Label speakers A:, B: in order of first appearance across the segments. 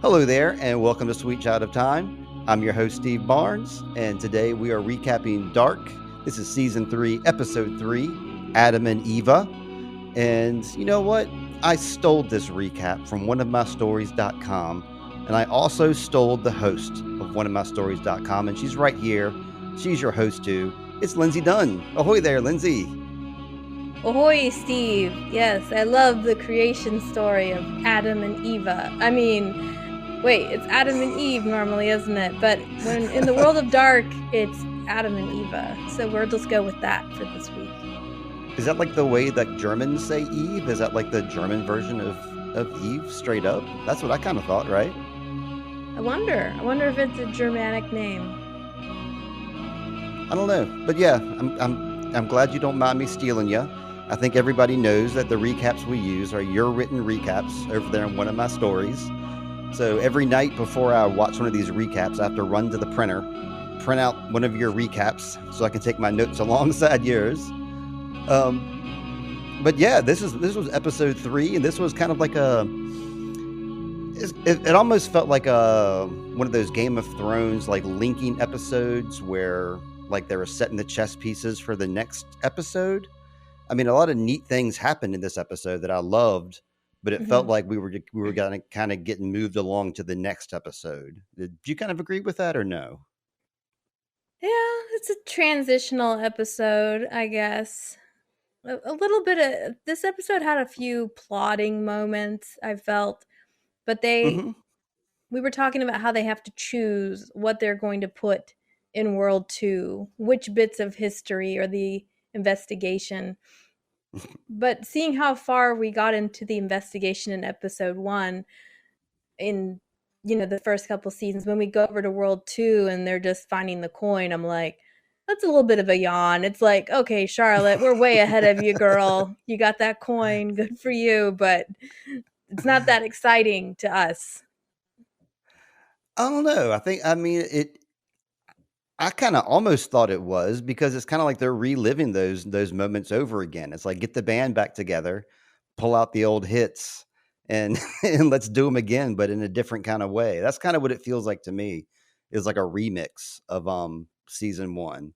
A: Hello there, and welcome to Sweet Child of Time. I'm your host, Steve Barnes, and today we are recapping Dark. This is Season 3, Episode 3, Adam and Eva. And you know what? I stole this recap from oneofmystories.com, and I also stole the host of oneofmystories.com, and she's right here. She's your host, too. It's Lindsay Dunn. Ahoy there, Lindsay.
B: Ahoy, Steve. Yes, I love the creation story of Adam and Eva. I mean, wait, it's Adam and Eve normally, isn't it? But when in the world of Dark, it's Adam and Eva. So we'll just go with that for this week.
A: Is that like the way that Germans say Eve? Is that like the German version of Eve, straight up? That's what I kind of thought, right?
B: I wonder if it's a Germanic name.
A: I don't know, but yeah, I'm glad you don't mind me stealing you. I think everybody knows that the recaps we use are your written recaps over there in One of My Stories. So every night before I watch one of these recaps, I have to run to the printer, print out one of your recaps so I can take my notes alongside yours. But yeah, this was episode 3, and this was kind of like it almost felt like one of those Game of Thrones like linking episodes where like they were setting the chess pieces for the next episode. I mean, a lot of neat things happened in this episode that I loved, but it felt like we were kind of getting moved along to the next episode. Did you kind of agree with that or no?
B: Yeah, it's a transitional episode, I guess. A little bit of this episode had a few plotting moments, I felt, but we were talking about how they have to choose what they're going to put in World 2, which bits of history or the investigation. But seeing how far we got into the investigation in episode 1 in the first couple seasons, when we go over to World 2 and they're just finding the coin, I'm like, that's a little bit of a yawn. It's like, okay, Charlotte, we're way ahead of you, girl. You got that coin. Good for you. But it's not that exciting to us.
A: I don't know. I kind of almost thought it was, because it's kind of like they're reliving those moments over again. It's like, get the band back together, pull out the old hits, and and let's do them again, but in a different kind of way. That's kind of what it feels like to me. Is like a remix of season 1.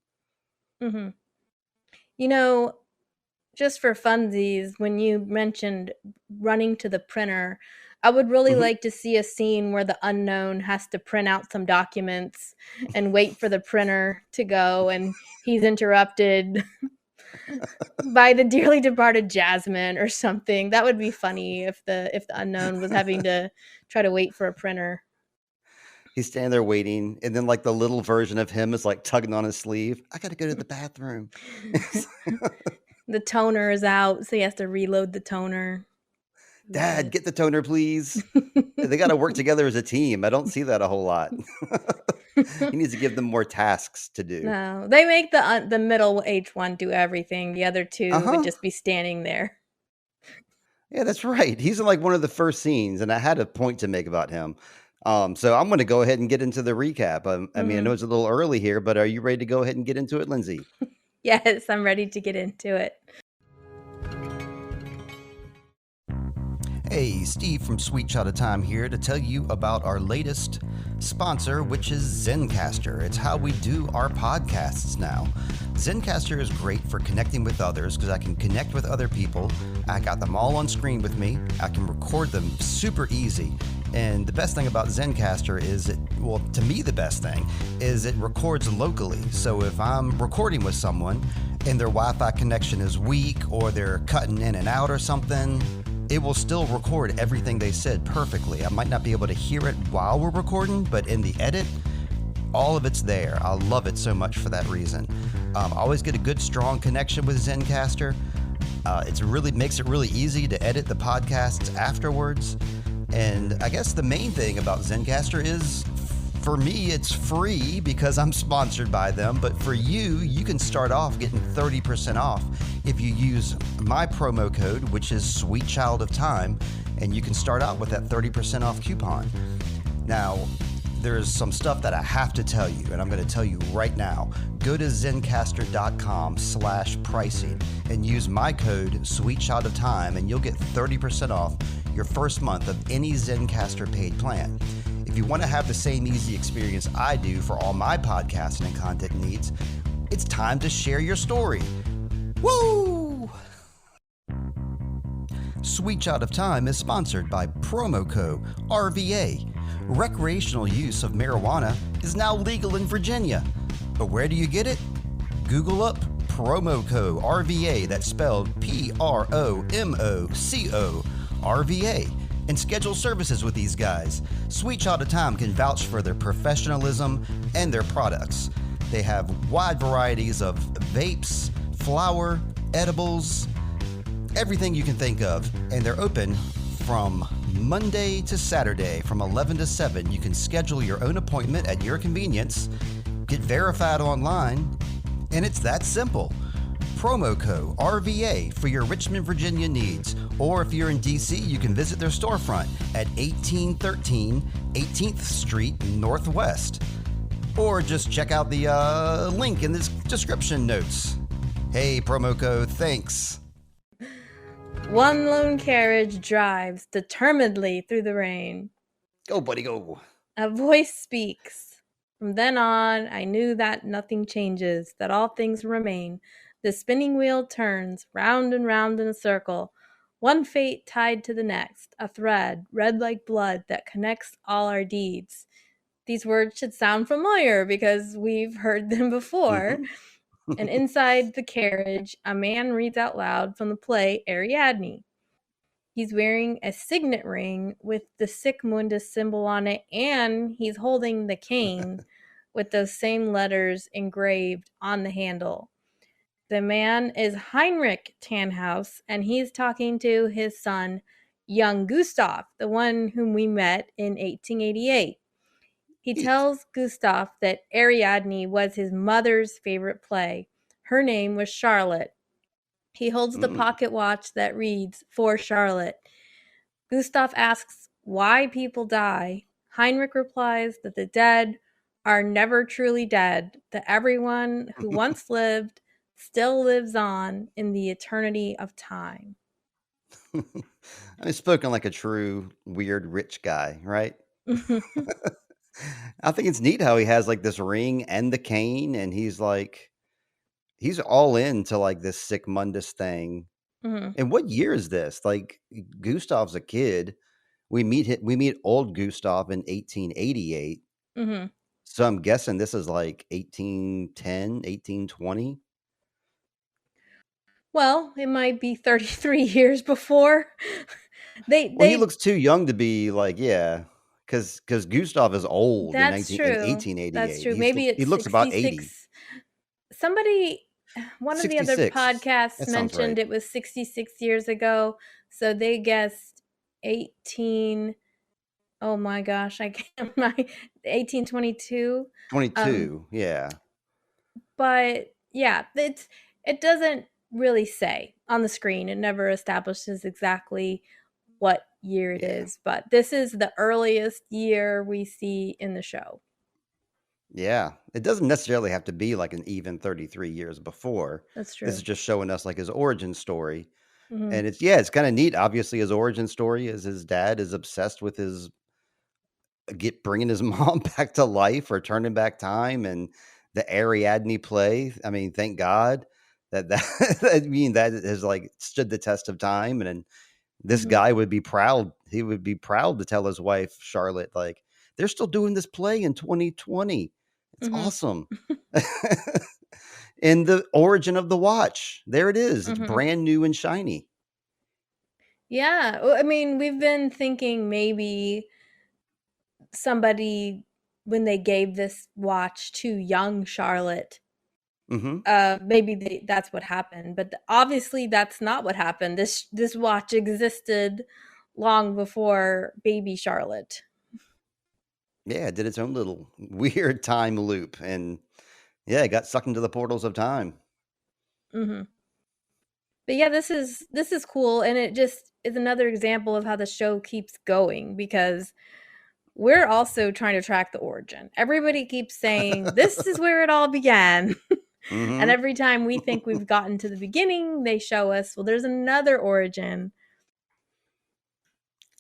B: Mm-hmm. Just for funsies, when you mentioned running to the printer, I would really like to see a scene where the unknown has to print out some documents and wait for the printer to go, and he's interrupted by the dearly departed Jasmine or something. That would be funny if the unknown was having to try to wait for a printer.
A: He's standing there waiting, and then like the little version of him is like tugging on his sleeve. I got to go to the bathroom.
B: The toner is out, so he has to reload the toner.
A: Dad, get the toner, please. They got to work together as a team. I don't see that a whole lot. He needs to give them more tasks to do.
B: No, they make the middle-aged one do everything. The other two would just be standing there.
A: Yeah, that's right. He's in like one of the first scenes, and I had a point to make about him. So I'm going to go ahead and get into the recap. I mean, I know it's a little early here, but are you ready to go ahead and get into it, Lindsay?
B: Yes, I'm ready to get into it.
A: Hey, Steve from Sweet Child of Time here to tell you about our latest sponsor, which is Zencastr. It's how we do our podcasts now. Zencastr is great for connecting with others because I can connect with other people. I got them all on screen with me. I can record them super easy. And the best thing about Zencastr is to me, the best thing is it records locally. So if I'm recording with someone and their Wi-Fi connection is weak or they're cutting in and out or something, it will still record everything they said perfectly. I might not be able to hear it while we're recording, but in the edit, all of it's there. I love it so much for that reason. I always get a good, strong connection with Zencastr. It makes it really easy to edit the podcasts afterwards. And I guess the main thing about Zencastr is, for me, it's free because I'm sponsored by them. But for you, you can start off getting 30% off if you use my promo code, which is Sweet Child of Time, and you can start out with that 30% off coupon. Now, there's some stuff that I have to tell you, and I'm going to tell you right now. Go to zencastr.com/pricing and use my code Sweet Child of Time, and you'll get 30% off your first month of any Zencastr paid plan. If you want to have the same easy experience I do for all my podcasting and content needs, it's time to share your story. Woo! Sweet Shot of Time is sponsored by Promoco RVA. Recreational use of marijuana is now legal in Virginia. But where do you get it? Google up Promoco RVA, that's spelled Promoco RVA, and schedule services with these guys. Sweet Shot of Time can vouch for their professionalism and their products. They have wide varieties of vapes, flower, edibles, everything you can think of, and they're open from Monday to Saturday from 11 to 7. You can schedule your own appointment at your convenience, get verified online, and it's that simple. Promoco RVA for your Richmond, Virginia needs. Or if you're in DC, you can visit their storefront at 1813 18th Street Northwest. Or just check out the link in this description notes. Hey, Promoco, thanks.
B: One lone carriage drives determinedly through the rain.
A: Go, buddy, go.
B: A voice speaks. From then on, I knew that nothing changes, that all things remain. The spinning wheel turns round and round in a circle, one fate tied to the next, a thread, red like blood, that connects all our deeds. These words should sound familiar because we've heard them before. And inside the carriage, a man reads out loud from the play Ariadne. He's wearing a signet ring with the Sic Mundus symbol on it, and he's holding the cane with those same letters engraved on the handle. The man is Heinrich Tannhaus, and he's talking to his son, young Gustav, the one whom we met in 1888. He tells Gustav that Ariadne was his mother's favorite play. Her name was Charlotte. He holds the pocket watch that reads, "For Charlotte." Gustav asks why people die. Heinrich replies that the dead are never truly dead, that everyone who once lived still lives on in the eternity of time.
A: I mean, spoken like a true weird rich guy, right? I think it's neat how he has like this ring and the cane, and he's all into like this Sic Mundus thing. And what year is this? Like Gustav's a kid. We meet old Gustav in 1888. So I'm guessing this is like 1810, 1820.
B: Well, it might be 33 years before.
A: Well, he looks too young to be like, yeah, because Gustav is old in
B: That's true.
A: 1888.
B: That's true. Maybe it's
A: he looks about 80.
B: Somebody, one of the other
A: 66.
B: podcasts
A: That sounds
B: mentioned
A: right.
B: it was 66 years ago. So they guessed 18. Oh my gosh, I can't. 1822.
A: 22, yeah.
B: But yeah, it doesn't really say on the screen. It never establishes exactly what year it is. But this is the earliest year we see in the show.
A: Yeah, it doesn't necessarily have to be like an even 33 years before.
B: That's true.
A: This is just showing us like his origin story. And it's kind of neat. Obviously, his origin story is his dad is obsessed with bringing his mom back to life or turning back time, and the Ariadne play. I mean, thank God that I mean that has like stood the test of time. And this guy would be proud. He would be proud to tell his wife Charlotte, like, they're still doing this play in 2020. It's awesome. And the origin of the watch, there it is. It's brand new and shiny.
B: Yeah. Well, I mean, we've been thinking maybe somebody, when they gave this watch to young Charlotte, maybe that's what happened. But obviously, that's not what happened. This watch existed long before baby Charlotte.
A: Yeah, it did its own little weird time loop, and yeah, it got sucked into the portals of time.
B: But yeah, this is cool, and it just is another example of how the show keeps going, because we're also trying to track the origin. Everybody keeps saying this is where it all began. And every time we think we've gotten to the beginning, they show us, well, there's another origin.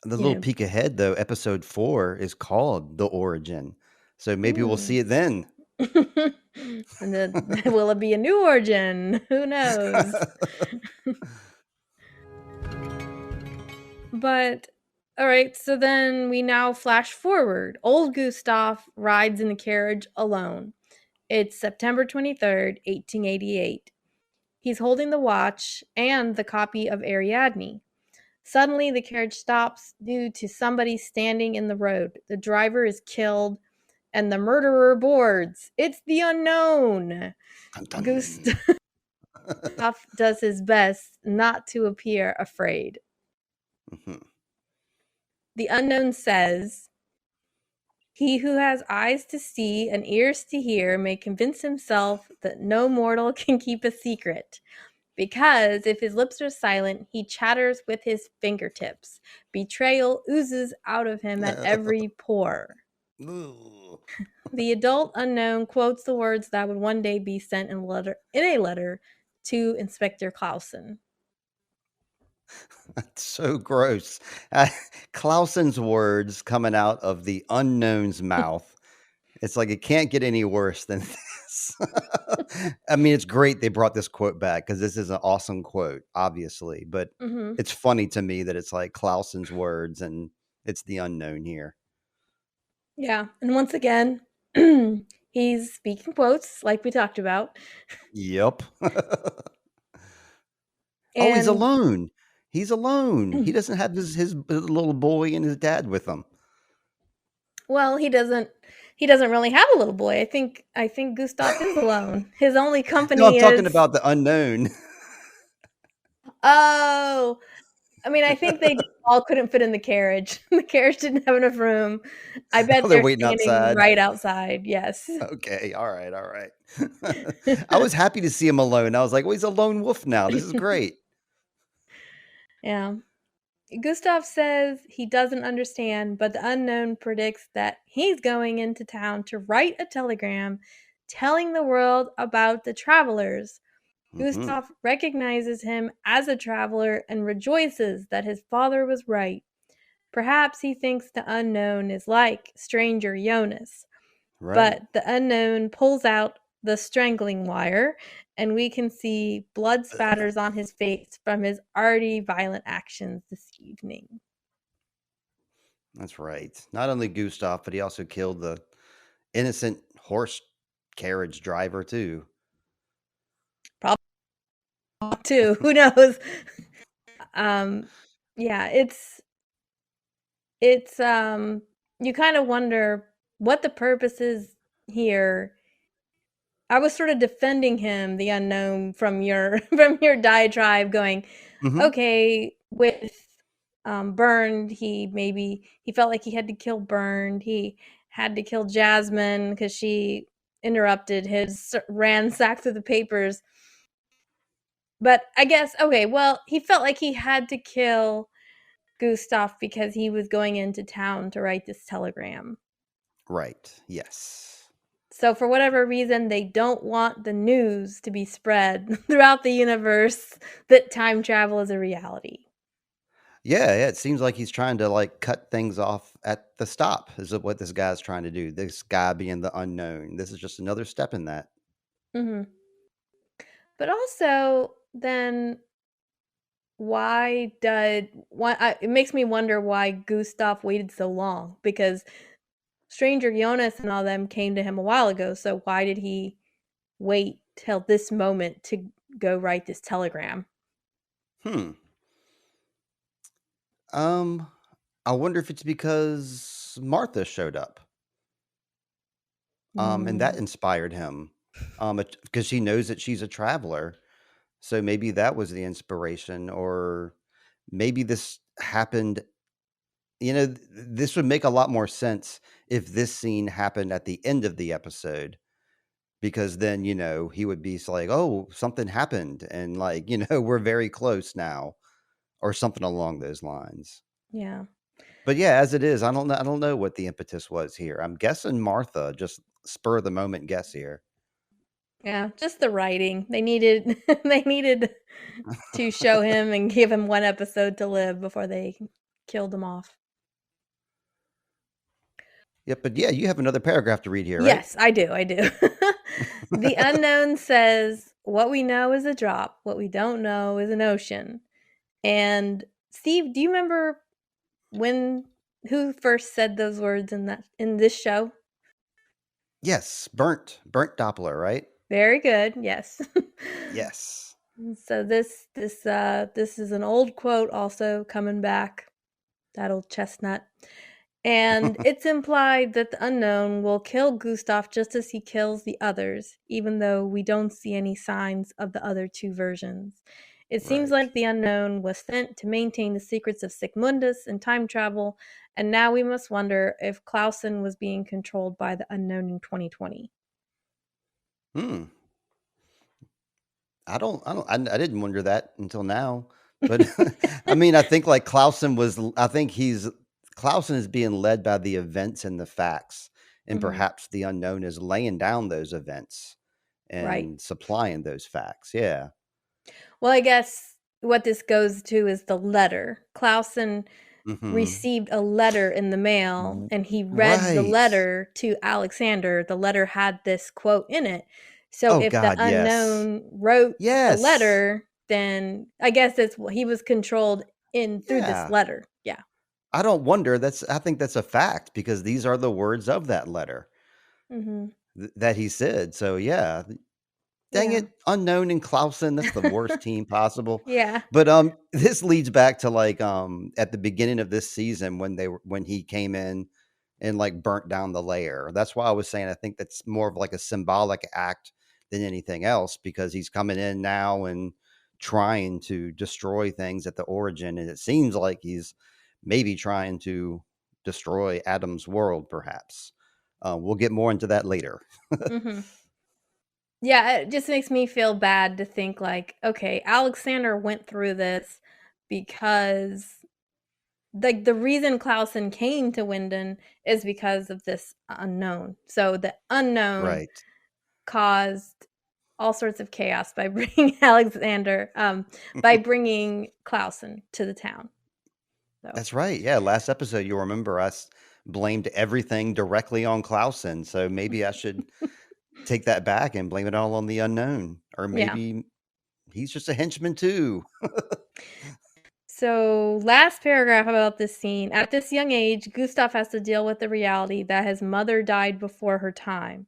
A: The
B: you
A: little
B: know.
A: peek ahead, though, episode 4 is called The Origin. So maybe we'll see it then.
B: And then will it be a new origin? Who knows? But all right, so then we now flash forward. Old Gustav rides in the carriage alone. It's September 23rd, 1888. He's holding the watch and the copy of Ariadne. Suddenly, the carriage stops due to somebody standing in the road. The driver is killed, and the murderer boards. It's the unknown.
A: Dun, dun.
B: Gustav does his best not to appear afraid.
A: Mhm.
B: The unknown says, "He who has eyes to see and ears to hear may convince himself that no mortal can keep a secret. Because if his lips are silent, he chatters with his fingertips. Betrayal oozes out of him at every pore."
A: Ooh.
B: The adult unknown quotes the words that would one day be sent in a letter to Inspector Clausen.
A: That's so gross. Clausen's words coming out of the unknown's mouth. It's like it can't get any worse than this. I mean, it's great they brought this quote back because this is an awesome quote, obviously. But
B: Mm-hmm.
A: it's funny to me that it's like Clausen's words and it's the unknown here.
B: Yeah, and once again, he's speaking quotes like we talked about.
A: Yep. Oh, he's
B: And
A: alone. He's alone. He doesn't have his little boy and his dad with him.
B: well, he doesn't really have a little boy. I think Gustav is alone. His only
A: No, I'm
B: company
A: talking
B: is
A: about the unknown.
B: oh, I mean, I think they all couldn't fit in the carriage. The carriage didn't have enough room. I bet
A: Oh, they're
B: they're
A: waiting
B: standing
A: outside.
B: right outside. Yes.
A: Okay, all right, all right. I was happy to see him alone. I was like, well, he's a lone wolf now. This is great.
B: Yeah. Gustav says he doesn't understand, but the unknown predicts that he's going into town to write a telegram telling the world about the travelers.
A: Hmm.
B: Gustav recognizes him as a traveler and rejoices that his father was right. Perhaps he thinks the unknown is like stranger Jonas,
A: Right.
B: but the unknown pulls out the strangling wire, and we can see blood spatters on his face from his already violent actions this evening.
A: That's right. Not only Gustav, but he also killed the innocent horse carriage driver too.
B: Probably too. Who knows? Um, yeah, it's you kind of wonder what the purpose is here. I was sort of defending him, the unknown, from your from your diatribe, going,
A: Hmm.
B: okay, with Burned, he felt like he had to kill Burned. He had to kill Jasmine because she interrupted his ransack through the papers. But I guess okay, well, he felt like he had to kill Gustav because he was going into town to write this telegram.
A: Right. Yes.
B: So for whatever reason, they don't want the news to be spread throughout the universe that time travel is a reality.
A: Yeah, yeah. It seems like he's trying to like cut things off at the stop. Is what this guy's trying to do. This guy being the unknown. This is just another step in that.
B: Hmm. But also, then it makes me wonder why Gustav waited so long, because Stranger Jonas and all them came to him a while ago. So why did he wait till this moment to go write this telegram?
A: Hmm. Um, I wonder if it's because Martha showed up. And that
B: Mm,
A: inspired him. Because she knows that she's a traveler. So maybe that was the inspiration, or maybe this happened. This would make a lot more sense if this scene happened at the end of the episode, because then, he would be like, oh, something happened. And like, we're very close now, or something along those lines.
B: yeah.
A: But yeah, as it is, I don't know what the impetus was here. I'm guessing Martha, just spur of the moment guess here.
B: Yeah, just the writing. They needed they needed to show him and give him one episode to live before they killed them off.
A: Yep, but yeah, you have another paragraph to read here, right?
B: Yes, I do. The unknown says, what we know is a drop, what we don't know is an ocean. And Steve, do you remember who first said those words in this show?
A: Yes, burnt Doppler, right?
B: Very good. Yes.
A: Yes.
B: So this is an old quote also coming back. That old chestnut. And it's implied that the unknown will kill Gustav just as he kills the others, even though we don't see any signs of the other two versions. It seems
A: Right.
B: like the unknown was sent to maintain the secrets of Sic Mundus and time travel, and now we must wonder if Clausen was being controlled by the unknown in 2020.
A: Hmm. I didn't wonder that until now. But I mean, I think like Clausen is being led by the events and the facts. And
B: Hmm.
A: perhaps the unknown is laying down those events
B: Right.
A: and supplying those facts. Yeah.
B: Well, I guess what this goes to is the letter. Clausen
A: Hmm.
B: received a letter in the mail and he read the
A: Right.
B: letter to Alexander. The letter had this quote in it. So
A: Oh
B: if the
A: God, yes.
B: unknown wrote the
A: Yes.
B: letter, then I guess he was controlled in through this
A: Yeah.
B: letter. Yeah.
A: I don't wonder. I think that's a fact because these are the words of that letter
B: Mhm.
A: that he said. So yeah, dang
B: Yeah.
A: it, Unknown and Clausen, that's the worst team possible.
B: Yeah.
A: But, this leads back to, like, at the beginning of this season when he came in and, like, burnt down the lair. That's why I was saying I think that's more of, like, a symbolic act than anything else because he's coming in now and trying to destroy things at the origin, and it seems like he's maybe trying to destroy Adam's world, perhaps. We'll get more into that later.
B: Mhm. Yeah, it just makes me feel bad to think like, okay, Alexander went through this because the reason Clausen came to Winden is because of this unknown. So the unknown
A: Right.
B: caused all sorts of chaos by bringing Alexander, by bringing Clausen to the town. So
A: That's right. Yeah, last episode, you'll remember us blamed everything directly on Clausen. So maybe I should take that back and blame it all on the unknown. Or
B: yeah.
A: maybe he's just a henchman too.
B: So last paragraph about this scene. At this young age, Gustav has to deal with the reality that his mother died before her time.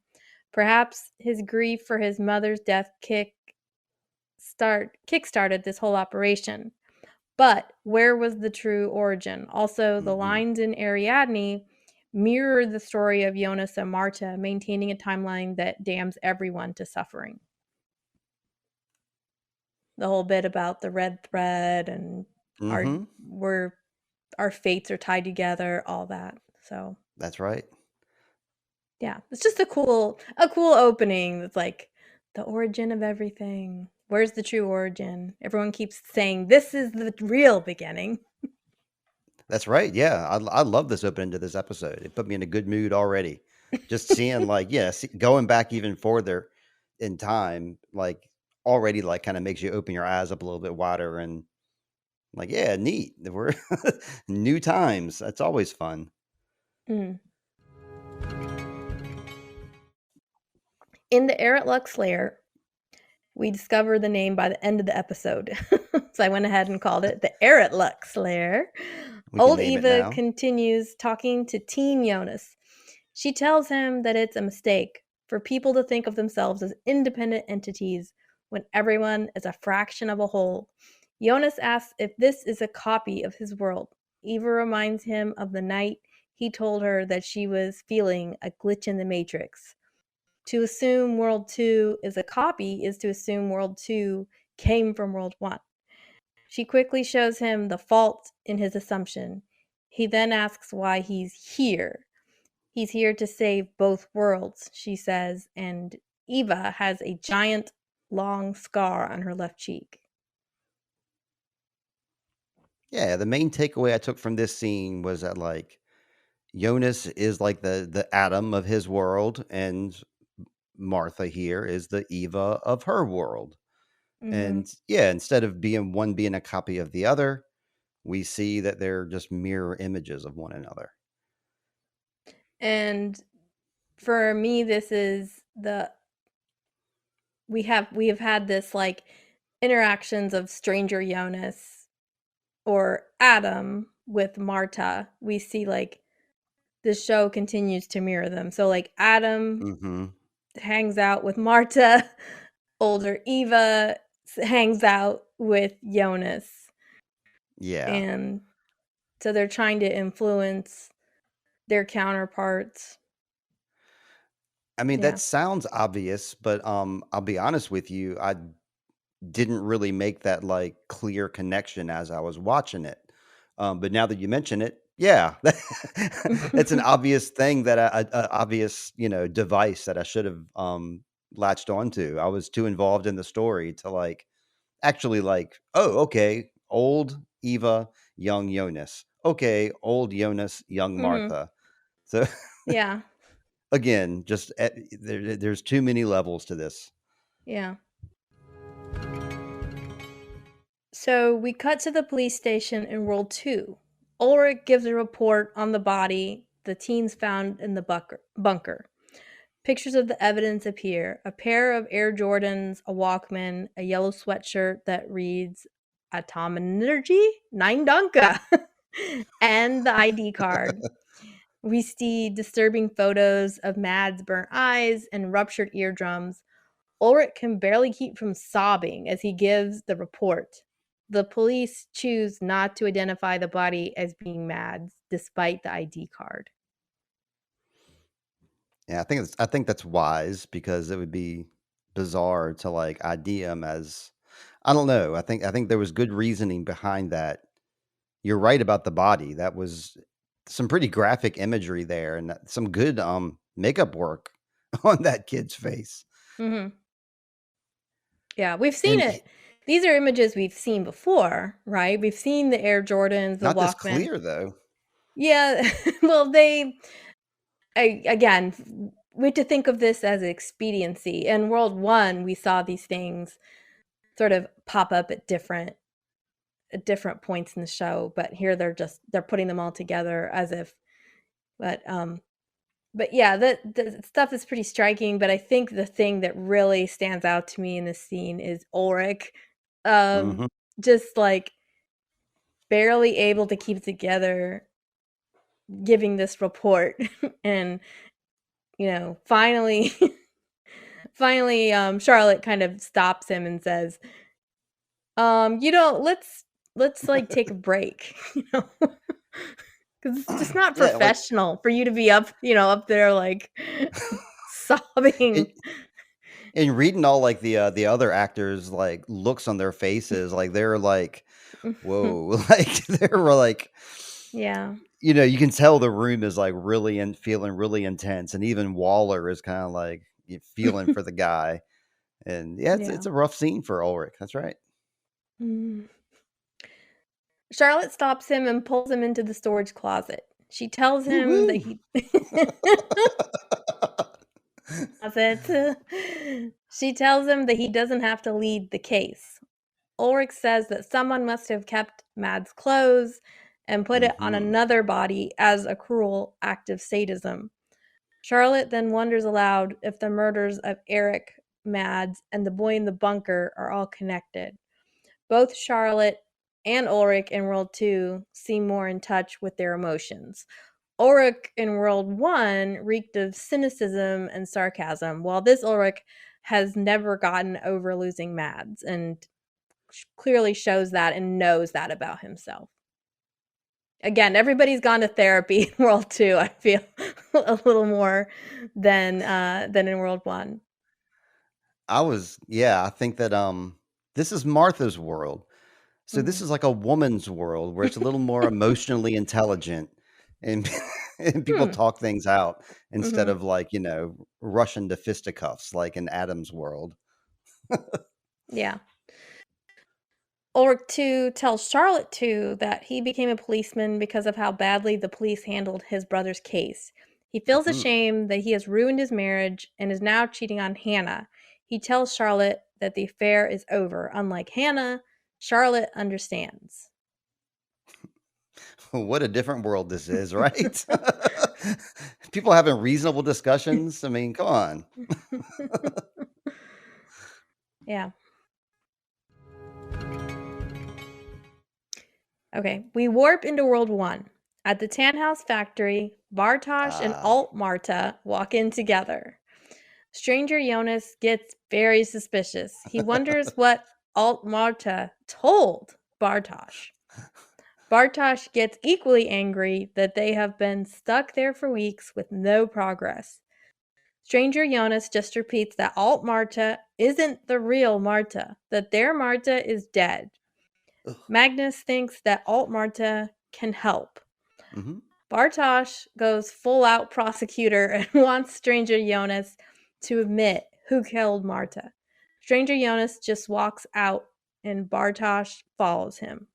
B: Perhaps his grief for his mother's death kick-started this whole operation. But where was the true origin? Also, the
A: Hmm.
B: lines in Ariadne mirror the story of Jonas and Marta, maintaining a timeline that damns everyone to suffering. The whole bit about the red thread and our
A: Hmm.
B: we're our fates are tied together, all that. So
A: That's right.
B: yeah, it's just a cool opening. That's like the origin of everything. Where's the true origin? Everyone keeps saying this is the real beginning.
A: That's right. Yeah. I love this opening to this episode. It put me in a good mood already. Just seeing, like, yes, going back even further in time, like, already, like, kind of makes you open your eyes up a little bit wider and, like, yeah, neat. We're new times. That's always fun.
B: Mm. In the Erit Lux lair, we discover the name by the end of the episode. So I went ahead and called it the Erit Lux lair.
A: We can
B: Old
A: name it
B: Eva
A: now.
B: continues talking to teen Jonas. She tells him that it's a mistake for people to think of themselves as independent entities when everyone is a fraction of a whole. Jonas asks if this is a copy of his world. Eva reminds him of the night he told her that she was feeling a glitch in the matrix. To assume World 2 is a copy is to assume World 2 came from World 1. She quickly shows him the fault in his assumption. He then asks why he's here. He's here to save both worlds, she says, and Eva has a giant, long scar on her left cheek.
A: Yeah, the main takeaway I took from this scene was that, like, Jonas is like the Adam of his world, and Martha here is the Eva of her world.
B: Mm-hmm.
A: And yeah, instead of being a copy of the other, we see that they're just mirror images of one another.
B: And for me, this is we have had this like interactions of stranger Jonas or Adam with Marta. We see like the show continues to mirror them. So like Adam
A: Mm-hmm.
B: hangs out with Marta, older Eva hangs out with Jonas.
A: Yeah.
B: And so they're trying to influence their counterparts.
A: I mean,
B: Yeah.
A: that sounds obvious, but I'll be honest with you, I didn't really make that like clear connection as I was watching it. But now that you mention it, yeah, it's an obvious thing that obvious, device that I should have latched onto. I was too involved in the story to like actually like, oh, okay, old Eva, young Jonas. Okay, old Jonas, young
B: Mhm.
A: Martha. So
B: Yeah.
A: again, just there's too many levels to this.
B: Yeah. So we cut to the police station in World 2. Ulrich gives a report on the body the teens found in the bunker. Pictures of the evidence appear: a pair of Air Jordans, a Walkman, a yellow sweatshirt that reads Atom Energy? Nine Danke! And the ID card. We see disturbing photos of Mad's burnt eyes and ruptured eardrums. Ulrich can barely keep from sobbing as he gives the report. The police choose not to identify the body as being Mad's, despite the ID card.
A: Yeah, I think that's wise because it would be bizarre to like ID him as I don't know. I think there was good reasoning behind that. You're right about the body. That was some pretty graphic imagery there and some good makeup work on that kid's face.
B: Mm-hmm. Yeah, we've seen
A: And
B: it. These are images we've seen before, right? We've seen the Air Jordans, the
A: not this
B: Walkman.
A: clear though.
B: Yeah, well, again, we have to think of this as expediency. In World 1, we saw these things sort of pop up at different points in the show, but here they're putting them all together as if but yeah, the stuff is pretty striking, but I think the thing that really stands out to me in this scene is Ulrich, um,
A: Mhm.
B: just, like, barely able to keep it together giving this report, and, finally finally, Charlotte kind of stops him and says, you know, let's, like, take a break," you know? 'Cause it's just not
A: Yeah, like
B: professional for you to be up there, like, sobbing.
A: it, and reading all like the other actors like looks on their faces like they're like whoa like they were like
B: Yeah.
A: you can tell the room is like really and feeling really intense and even Waller is kind of like feeling for the guy and yeah it's
B: Yeah.
A: a rough scene for Ulrich, that's right.
B: Mm. Charlotte stops him and pulls him into the storage closet. She tells him that
A: Woo-hoo.
B: he closet. She tells him that he doesn't have to lead the case. Ulrich says that someone must have kept Mad's clothes and put it on
A: Hmm.
B: another body as a cruel act of sadism. Charlotte then wonders aloud if the murders of Eric, Mads, and the boy in the bunker are all connected. Both Charlotte and Ulrich in World 2 seem more in touch with their emotions. Ulrich in World 1 reeked of cynicism and sarcasm, while this Ulrich has never gotten over losing Mads and clearly shows that and knows that about himself. Again, everybody's gone to therapy in World 2, I feel a little more than in World 1.
A: I think that this is Martha's world. So this
B: Mhm.
A: is like a woman's world where it's a little more emotionally intelligent and and people
B: Hmm.
A: talk things out instead
B: Mhm.
A: of like, rushing to fisticuffs like in Adam's world.
B: Yeah. Ulrich too tells Charlotte too that he became a policeman because of how badly the police handled his brother's case. He feels
A: Mhm.
B: ashamed that he has ruined his marriage and is now cheating on Hannah. He tells Charlotte that the affair is over. Unlike Hannah, Charlotte understands.
A: What a different world this is, right? People having reasonable discussions. I mean, come on.
B: Yeah. Okay, we warp into World 1. At the Tannhaus factory, Bartosz and
A: Ah.
B: Alt Marta walk in together. Stranger Jonas gets very suspicious. He wonders what Alt Marta told Bartosz. Bartosz gets equally angry that they have been stuck there for weeks with no progress. Stranger Jonas just repeats that Alt Marta isn't the real Marta, that their Marta is dead.
A: Ugh.
B: Magnus thinks that Alt Marta can help.
A: Mhm.
B: Bartosz goes full out prosecutor and wants Stranger Jonas to admit who killed Marta. Stranger Jonas just walks out and Bartosz follows him.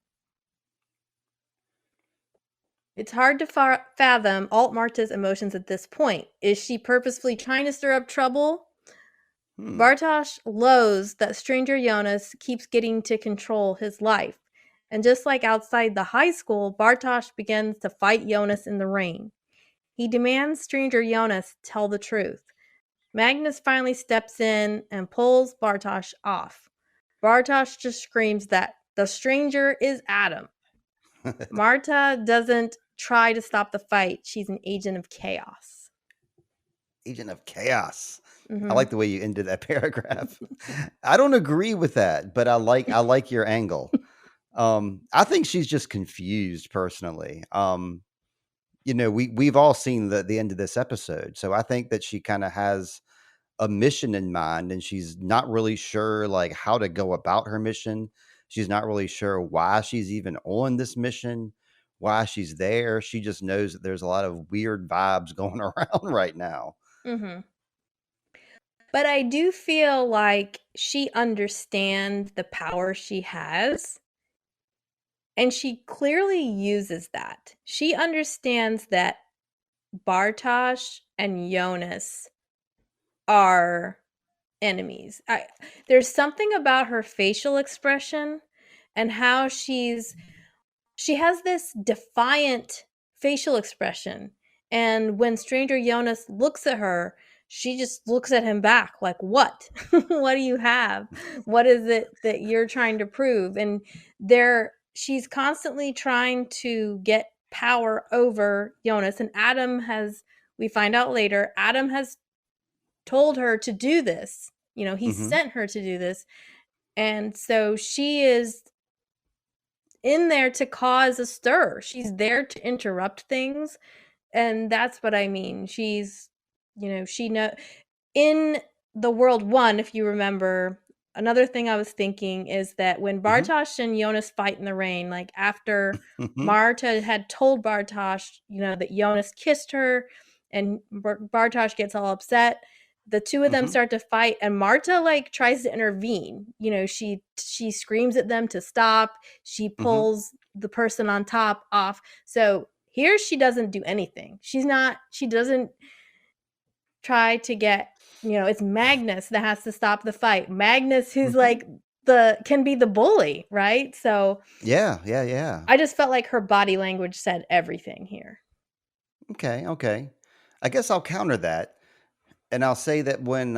B: It's hard to fathom Alt Marta's emotions at this point. Is she purposefully trying to stir up trouble? Bartosz loathes that Stranger Jonas keeps getting to control his life. And just like outside the high school, Bartosz begins to fight Jonas in the rain. He demands Stranger Jonas tell the truth. Magnus finally steps in and pulls Bartosz off. Bartosz just screams that the stranger is Adam. Marta doesn't try to stop the fight. She's an agent of chaos.
A: Agent of chaos.
B: Mm-hmm.
A: I like the way you ended that paragraph. I don't agree with that, but I like your angle. I think she's just confused personally. We've all seen the end of this episode, so I think that she kind of has a mission in mind, and she's not really sure like how to go about her mission. She's not really sure why she's even on this mission, why she's there. She just knows that there's a lot of weird vibes going around right now.
B: Mm-hmm. But I do feel like she understands the power she has. And she clearly uses that. She understands that Bartosz and Jonas are enemies. There's something about her facial expression and how she has this defiant facial expression. And when Stranger Jonas looks at her, she just looks at him back like, what? What do you have? What is it that you're trying to prove? And she's constantly trying to get power over Jonas. And we find out later, Adam has told her to do this. He sent her to do this. And so she is in there to cause a stir. She's there to interrupt things. And that's what I mean. She's, she know in the World 1, if you remember, another thing I was thinking is that when Bartosz and Jonas fight in the rain, like after Marta had told Bartosz, that Jonas kissed her and Bartosz gets all upset, the two of them start to fight and Marta like tries to intervene. She screams at them to stop. She pulls the person on top off. So here she doesn't do anything. She doesn't try to get, it's Magnus that has to stop the fight. Magnus who's like can be the bully, right? So
A: yeah.
B: I just felt like her body language said everything here.
A: Okay. I guess I'll counter that. And I'll say that when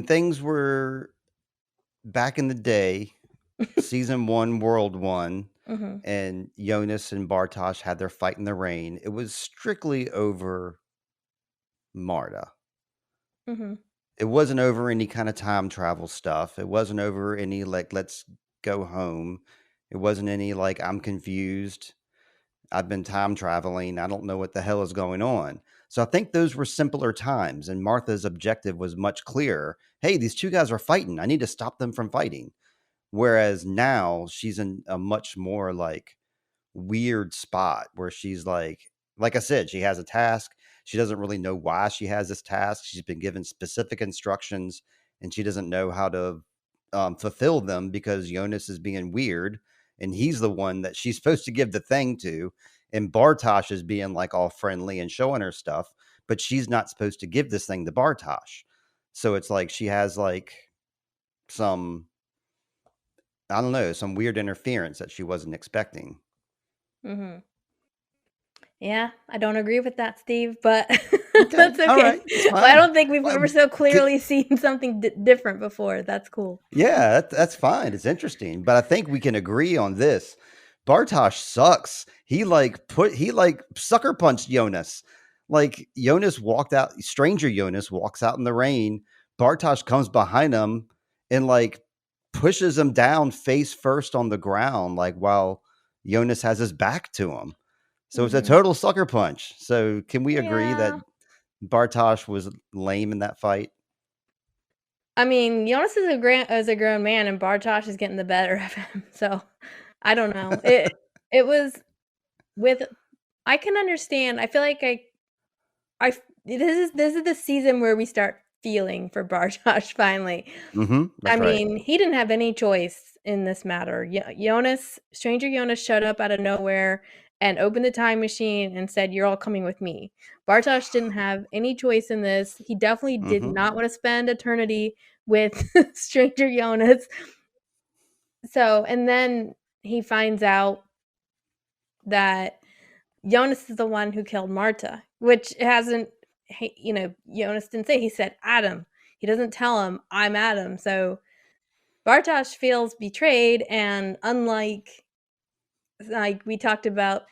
A: things were back in the day, season 1, World 1, and Jonas and Bartosz had their fight in the rain, it was strictly over Marta. It wasn't over any kind of time travel stuff. It wasn't over any like, let's go home. It wasn't any like, I'm confused. I've been time traveling. I don't know what the hell is going on. So I think those were simpler times, and Martha's objective was much clearer. Hey, these two guys are fighting. I need to stop them from fighting. Whereas now she's in a much more like weird spot where she's like I said, she has a task. She doesn't really know why she has this task. She's been given specific instructions and she doesn't know how to fulfill them because Jonas is being weird and he's the one that she's supposed to give the thing to. And Bartosz is being like all friendly and showing her stuff, but she's not supposed to give this thing to Bartosz. So it's like she has like some, I don't know, some weird interference that she wasn't expecting.
B: Mhm. Yeah, I don't agree with that, Steve, but
A: Okay,
B: that's
A: all
B: okay.
A: right, that's
B: Well, I
A: fine.
B: don't think we've ever
A: Well,
B: so clearly seen something different before. That's cool.
A: yeah, that's fine. It's interesting, but I think we can agree on this. Bartosz sucks. He sucker punched Jonas. Like Jonas walked out, stranger Jonas walks out in the rain. Bartosz comes behind him and like pushes him down face first on the ground, like while Jonas has his back to him. So it's a
B: Mhm.
A: total sucker punch. So can we agree that
B: Yeah.
A: Bartosz was lame in that fight?
B: I mean, Jonas is a grown man, and Bartosz is getting the better of him, so I don't know. It was with I can understand. I feel like I f this is the season where we start feeling for Bartosz finally.
A: Mhm.
B: I
A: That's right.
B: mean, he didn't have any choice in this matter. Jonas, stranger Jonas showed up out of nowhere and opened the time machine and said, "You're all coming with me." Bartosz didn't have any choice in this. He definitely did
A: Mhm.
B: not want to spend eternity with stranger Jonas. So, and then he finds out that Jonas is the one who killed Marta, which hasn't, Jonas didn't say. He said Adam. He doesn't tell him, I'm Adam. So Bartosz feels betrayed, and unlike like we talked about,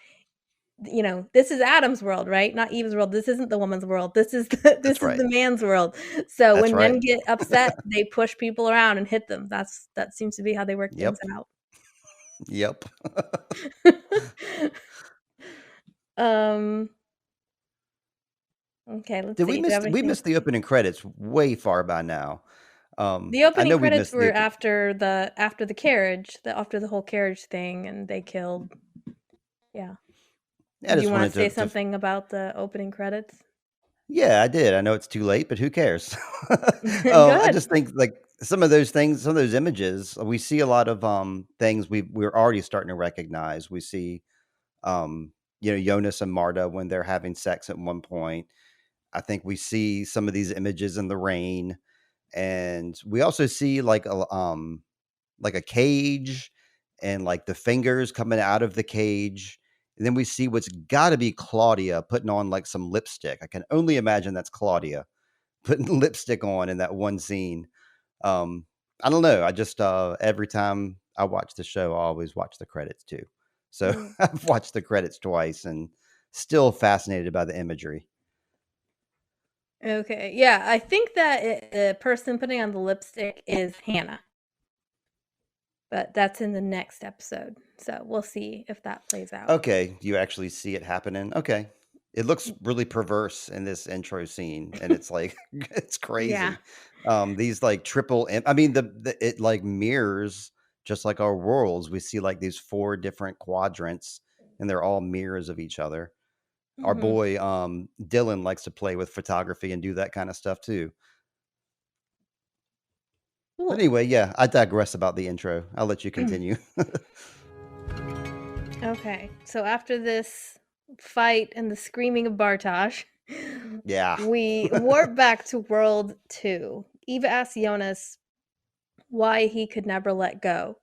B: this is Adam's world, right? Not Eve's world. This isn't the woman's world. This
A: That's
B: is
A: right.
B: the man's world. So
A: That's
B: when men
A: right.
B: get upset, they push people around and hit them. That seems to be how they work things
A: Yep.
B: out.
A: Yep.
B: um. Okay, let's
A: Did we
B: see. Do you
A: miss
B: have
A: we
B: anything?
A: missed the opening credits way far by now.
B: The
A: I
B: opening
A: know we
B: credits
A: missed the
B: were
A: open.
B: after the carriage, after the whole carriage thing, and they killed. Yeah.
A: I
B: Do you
A: just
B: want
A: wanted
B: to say
A: to
B: something about the opening credits?
A: yeah, I did. I know it's too late, but who cares?
B: Go
A: I
B: ahead.
A: just think like some of those things, some of those images, we see a lot of things we're already starting to recognize. We see Jonas and Marta when they're having sex at one point. I think we see some of these images in the rain, and we also see like a cage and like the fingers coming out of the cage. And then we see what's got to be Claudia putting on like some lipstick. I can only imagine that's Claudia putting lipstick on in that one scene. Um, I don't know. I just every time I watch the show, I always watch the credits too. So
B: Mm.
A: I've watched the credits twice and still fascinated by the imagery.
B: Okay. Yeah, I think that the person putting on the lipstick is Hannah, but that's in the next episode. So we'll see if that plays out.
A: Okay, you actually see it happening. Okay. It looks really perverse in this intro scene, and it's like it's
B: Yeah.
A: crazy. These like I mean the it like mirrors just like our worlds. We see like these four different quadrants and they're all mirrors of each other. Our
B: Mhm.
A: boy Dylan likes to play with photography and do that kind of stuff too. But
B: Cool.
A: anyway, yeah, I digress about the intro. I'll let you continue.
B: Okay. So after this fight and the screaming of Bartosz,
A: Yeah.
B: we warp back to World 2. Eva asks Jonas why he could never let go.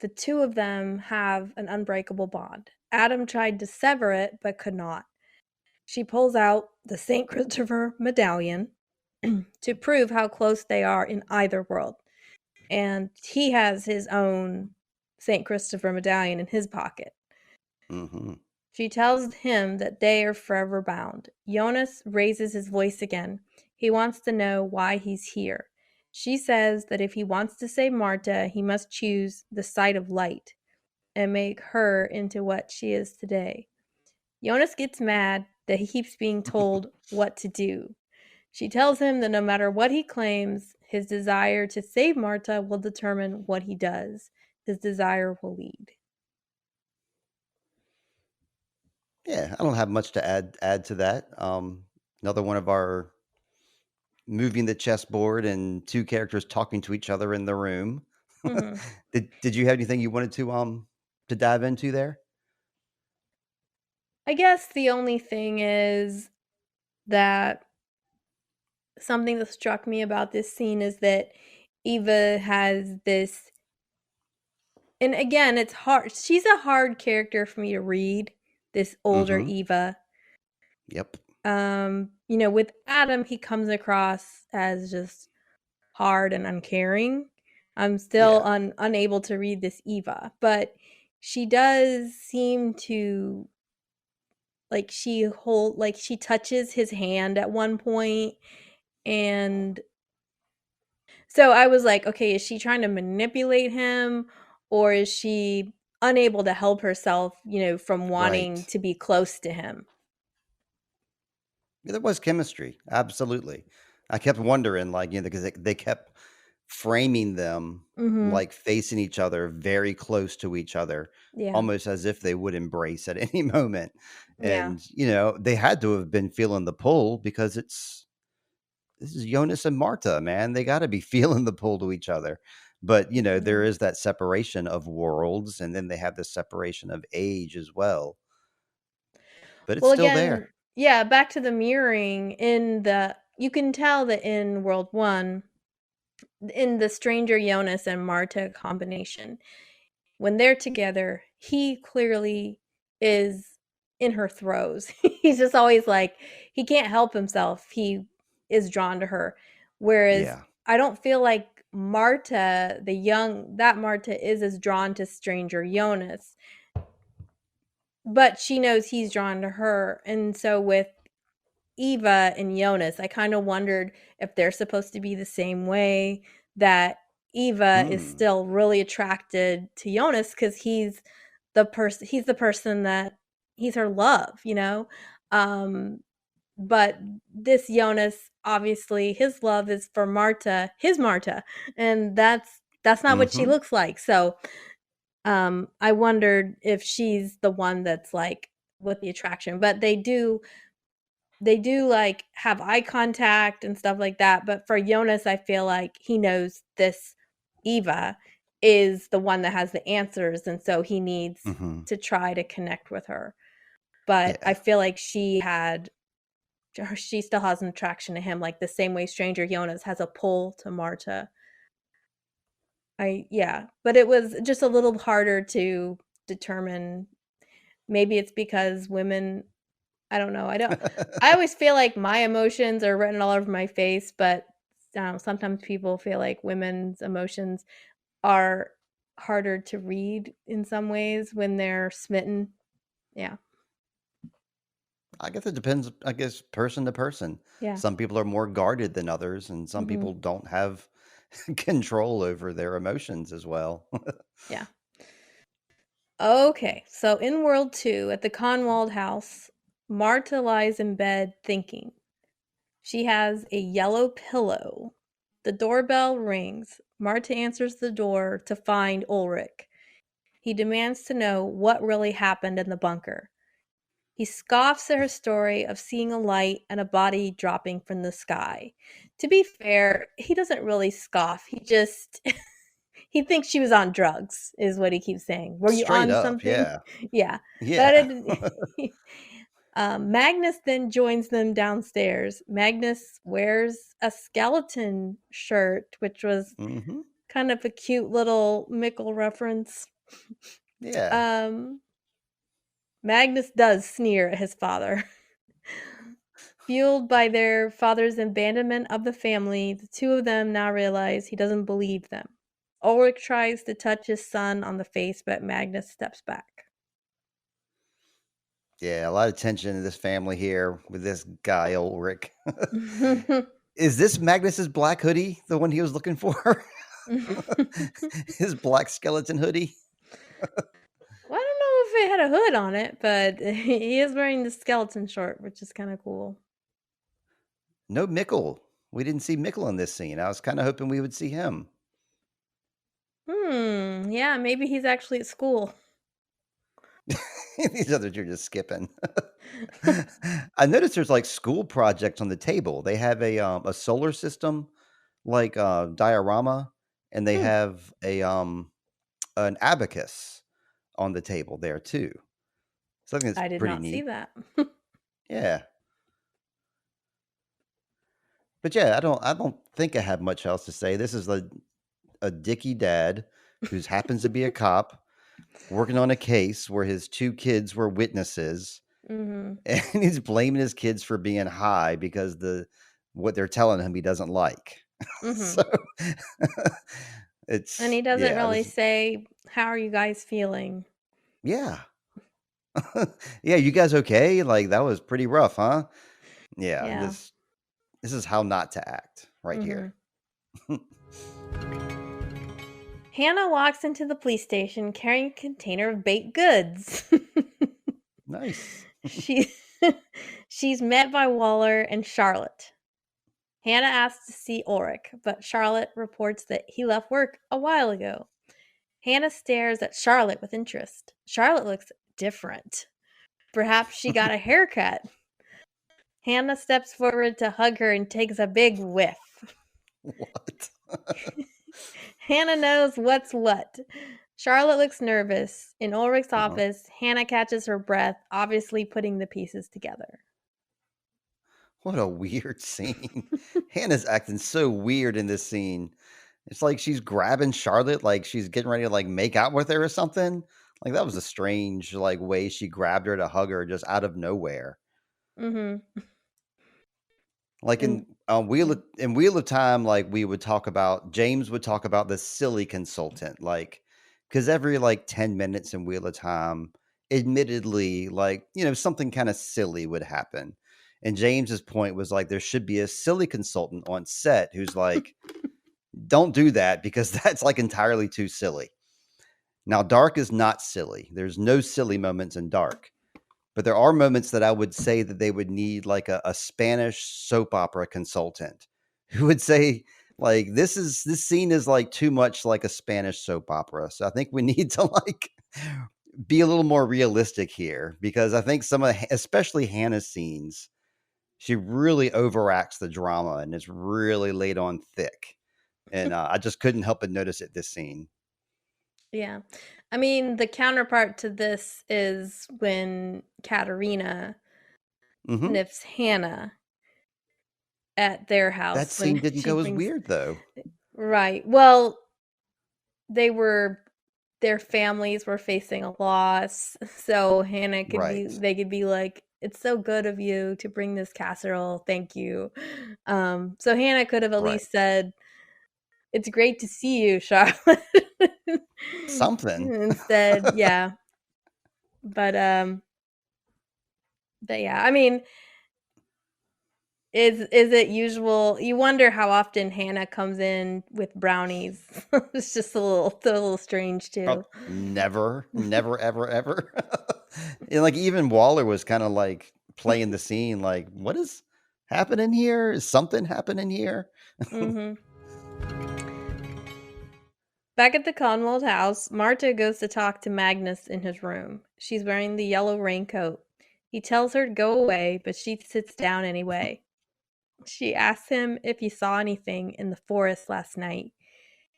B: The two of them have an unbreakable bond. Adam tried to sever it, but could not. She pulls out the St. Christopher medallion to prove how close they are in either world. And he has his own St. Christopher medallion in his pocket.
A: hmm
B: She tells him that they are forever bound. Jonas raises his voice again. He wants to know why he's here. She says that if he wants to save Marta, he must choose the side of light and make her into what she is today. Jonas gets mad that he keeps being told what to do. She tells him that no matter what he claims, his desire to save Marta will determine what he does. His desire will lead.
A: Yeah, I don't have much to add to that. Another one of our moving the chessboard and two characters talking to each other in the room.
B: Mhm.
A: Did you have anything you wanted to dive into there?
B: I guess the only thing is that something that struck me about this scene is that Eva has this, and again, it's hard. She's a hard character for me to read this older
A: Mm-hmm.
B: Eva.
A: Yep.
B: With Adam, he comes across as just hard and uncaring. I'm still
A: Yeah.
B: unable to read this Eva, but she does seem to she touches his hand at one point, and so I was like, okay, is she trying to manipulate him, or is she unable to help herself, from wanting
A: Right.
B: to be close to him?
A: Yeah, there was chemistry. Absolutely. I kept wondering, like, because they kept framing them
B: Mhm.
A: like facing each other, very close to each other,
B: Yeah.
A: almost as if they would embrace at any moment.
B: Yeah.
A: And, they had to have been feeling the pull because this is Jonas and Marta, man. They got to be feeling the pull to each other. But, there
B: Yeah.
A: is that separation of worlds, and then they have the separation of age as well. But it's
B: Well,
A: still there.
B: again, yeah, back to the mirroring you can tell that in World 1, in the Stranger Jonas and Marta combination, when they're together, he clearly is in her throes. He's just always like, he can't help himself. He is drawn to her. Whereas
A: Yeah.
B: I don't feel like that Marta is as drawn to Stranger Jonas, but she knows he's drawn to her. And so with Eva and Jonas, I kind of wondered if they're supposed to be the same way, that Eva is
A: Mm.
B: still really attracted to Jonas because he's the person that he's her love. Um, but this Jonas, obviously, his love is for Marta, his Marta, and that's not what she
A: Hmm.
B: looks like. So, I wondered if she's the one that's like with the attraction, but they do like have eye contact and stuff like that. But for Jonas, I feel like he knows this Eva is the one that has the answers, and so he needs
A: Hmm.
B: to try to connect with her. But I
A: Yeah.
B: feel like she still has an attraction to him, like the same way Stranger Jonas has a pull to Marta. Yeah, but it was just a little harder to determine. Maybe it's because women, I don't know. I always feel like my emotions are written all over my face, but I don't know, sometimes people feel like women's emotions are harder to read in some ways when they're smitten. Yeah.
A: I guess it depends, I guess, person to person.
B: Yeah.
A: Some people are more guarded than others, and some
B: Mhm.
A: people don't have control over their emotions as well.
B: Yeah. Okay. So in World 2 at the Conwald house, Marta lies in bed thinking. She has a yellow pillow. The doorbell rings. Marta answers the door to find Ulrich. He demands to know what really happened in the bunker. He scoffs at her story of seeing a light and a body dropping from the sky. To be fair, he doesn't really scoff. He just he thinks she was on drugs, is what he keeps saying. Were you
A: Straight
B: on
A: up,
B: something?
A: yeah.
B: Yeah. But
A: Yeah.
B: Magnus then joins them downstairs. Magnus wears a skeleton shirt, which was
A: Hmm.
B: kind of a cute little Mickle reference.
A: Yeah.
B: Um, Magnus does sneer at his father. Fueled by their father's abandonment of the family, the two of them now realize he doesn't believe them. Ulrich tries to touch his son on the face, but Magnus steps back.
A: Yeah, a lot of tension in this family here with this guy, Ulrich. Is this Magnus's black hoodie, the one he was looking for? His black skeleton hoodie?
B: Well, I don't know if it had a hood on it, but he is wearing the skeleton short, which is kind of cool.
A: No Mickle. We didn't see Mickle in this scene. I was kind of hoping we would see him.
B: Yeah, maybe he's actually at school.
A: These others are just skipping. I noticed there's like school projects on the table. They have a solar system like diorama, and they
B: Hmm,
A: have a an abacus on the table there too. So I think it's
B: I did
A: pretty
B: not see
A: neat.
B: that.
A: Yeah. But yeah, I don't think I have much else to say. This is a dicky dad who happens to be a cop. working on a case where his two kids were witnesses,
B: Mm-hmm.
A: and he's blaming his kids for being high because what they're telling him he doesn't like.
B: Mm-hmm.
A: So
B: And
A: it's
B: he doesn't
A: yeah,
B: really say, "How are you guys feeling?"
A: yeah. Yeah, you guys okay? Like that was pretty rough, huh? Yeah,
B: Yeah.
A: this is how not to act right
B: Mm-hmm.
A: here.
B: Hannah walks into the police station carrying a container of baked goods.
A: Nice.
B: she she's met by Waller and Charlotte. Hannah asks to see Ulrich, but Charlotte reports that he left work a while ago. Hannah stares at Charlotte with interest. Charlotte looks different. Perhaps she got a haircut. Hannah steps forward to hug her and takes a big whiff.
A: What?
B: Hannah knows what's what. Charlotte looks nervous. In Ulrich's
A: Uh-huh.
B: office, Hannah catches her breath, obviously putting the pieces together.
A: What a weird scene. Hannah's acting so weird in this scene. It's like she's grabbing Charlotte like she's getting ready to like make out with her or something. Like that was a strange like way she grabbed her to hug her just out of nowhere.
B: Mm-hmm.
A: Like
B: And
A: in Wheel of Time, like we would talk about James would talk about the silly consultant, like because every like 10 minutes in Wheel of Time, admittedly, like something kind of silly would happen. And James's point was like there should be a silly consultant on set who's like, don't do that because that's like entirely too silly. Now, Dark is not silly. There's no silly moments in Dark. But there are moments that I would say that they would need like a Spanish soap opera consultant who would say, like, this scene is like too much like a Spanish soap opera. So I think we need to like be a little more realistic here because I think especially Hannah's scenes, she really overacts the drama and is really laid on thick. And I just couldn't help but notice it this scene.
B: yeah. I mean, the counterpart to this is when Katerina
A: Hmm.
B: sniffs Hannah at their
A: That
B: house when
A: scene didn't
B: she
A: go as
B: brings.
A: weird though.
B: Right. Well, they were their families were facing a loss, so Hannah could be
A: Right.
B: they could be like, "It's so good of you to bring this casserole. Thank you." So Hannah could have at
A: Right.
B: least said, "It's great to see you, Charlotte."
A: Something.
B: Instead, yeah. But yeah, I mean, is it usual? You wonder how often Hannah comes in with brownies. It's just a little strange too.
A: Never, never, ever, ever. And like even Waller was kind of like playing the scene, like, what is happening here? Is something happening here?
B: Mhm. Back at the Conwald house, Marta goes to talk to Magnus in his room. She's wearing the yellow raincoat. He tells her to go away, but she sits down anyway. She asks him if he saw anything in the forest last night.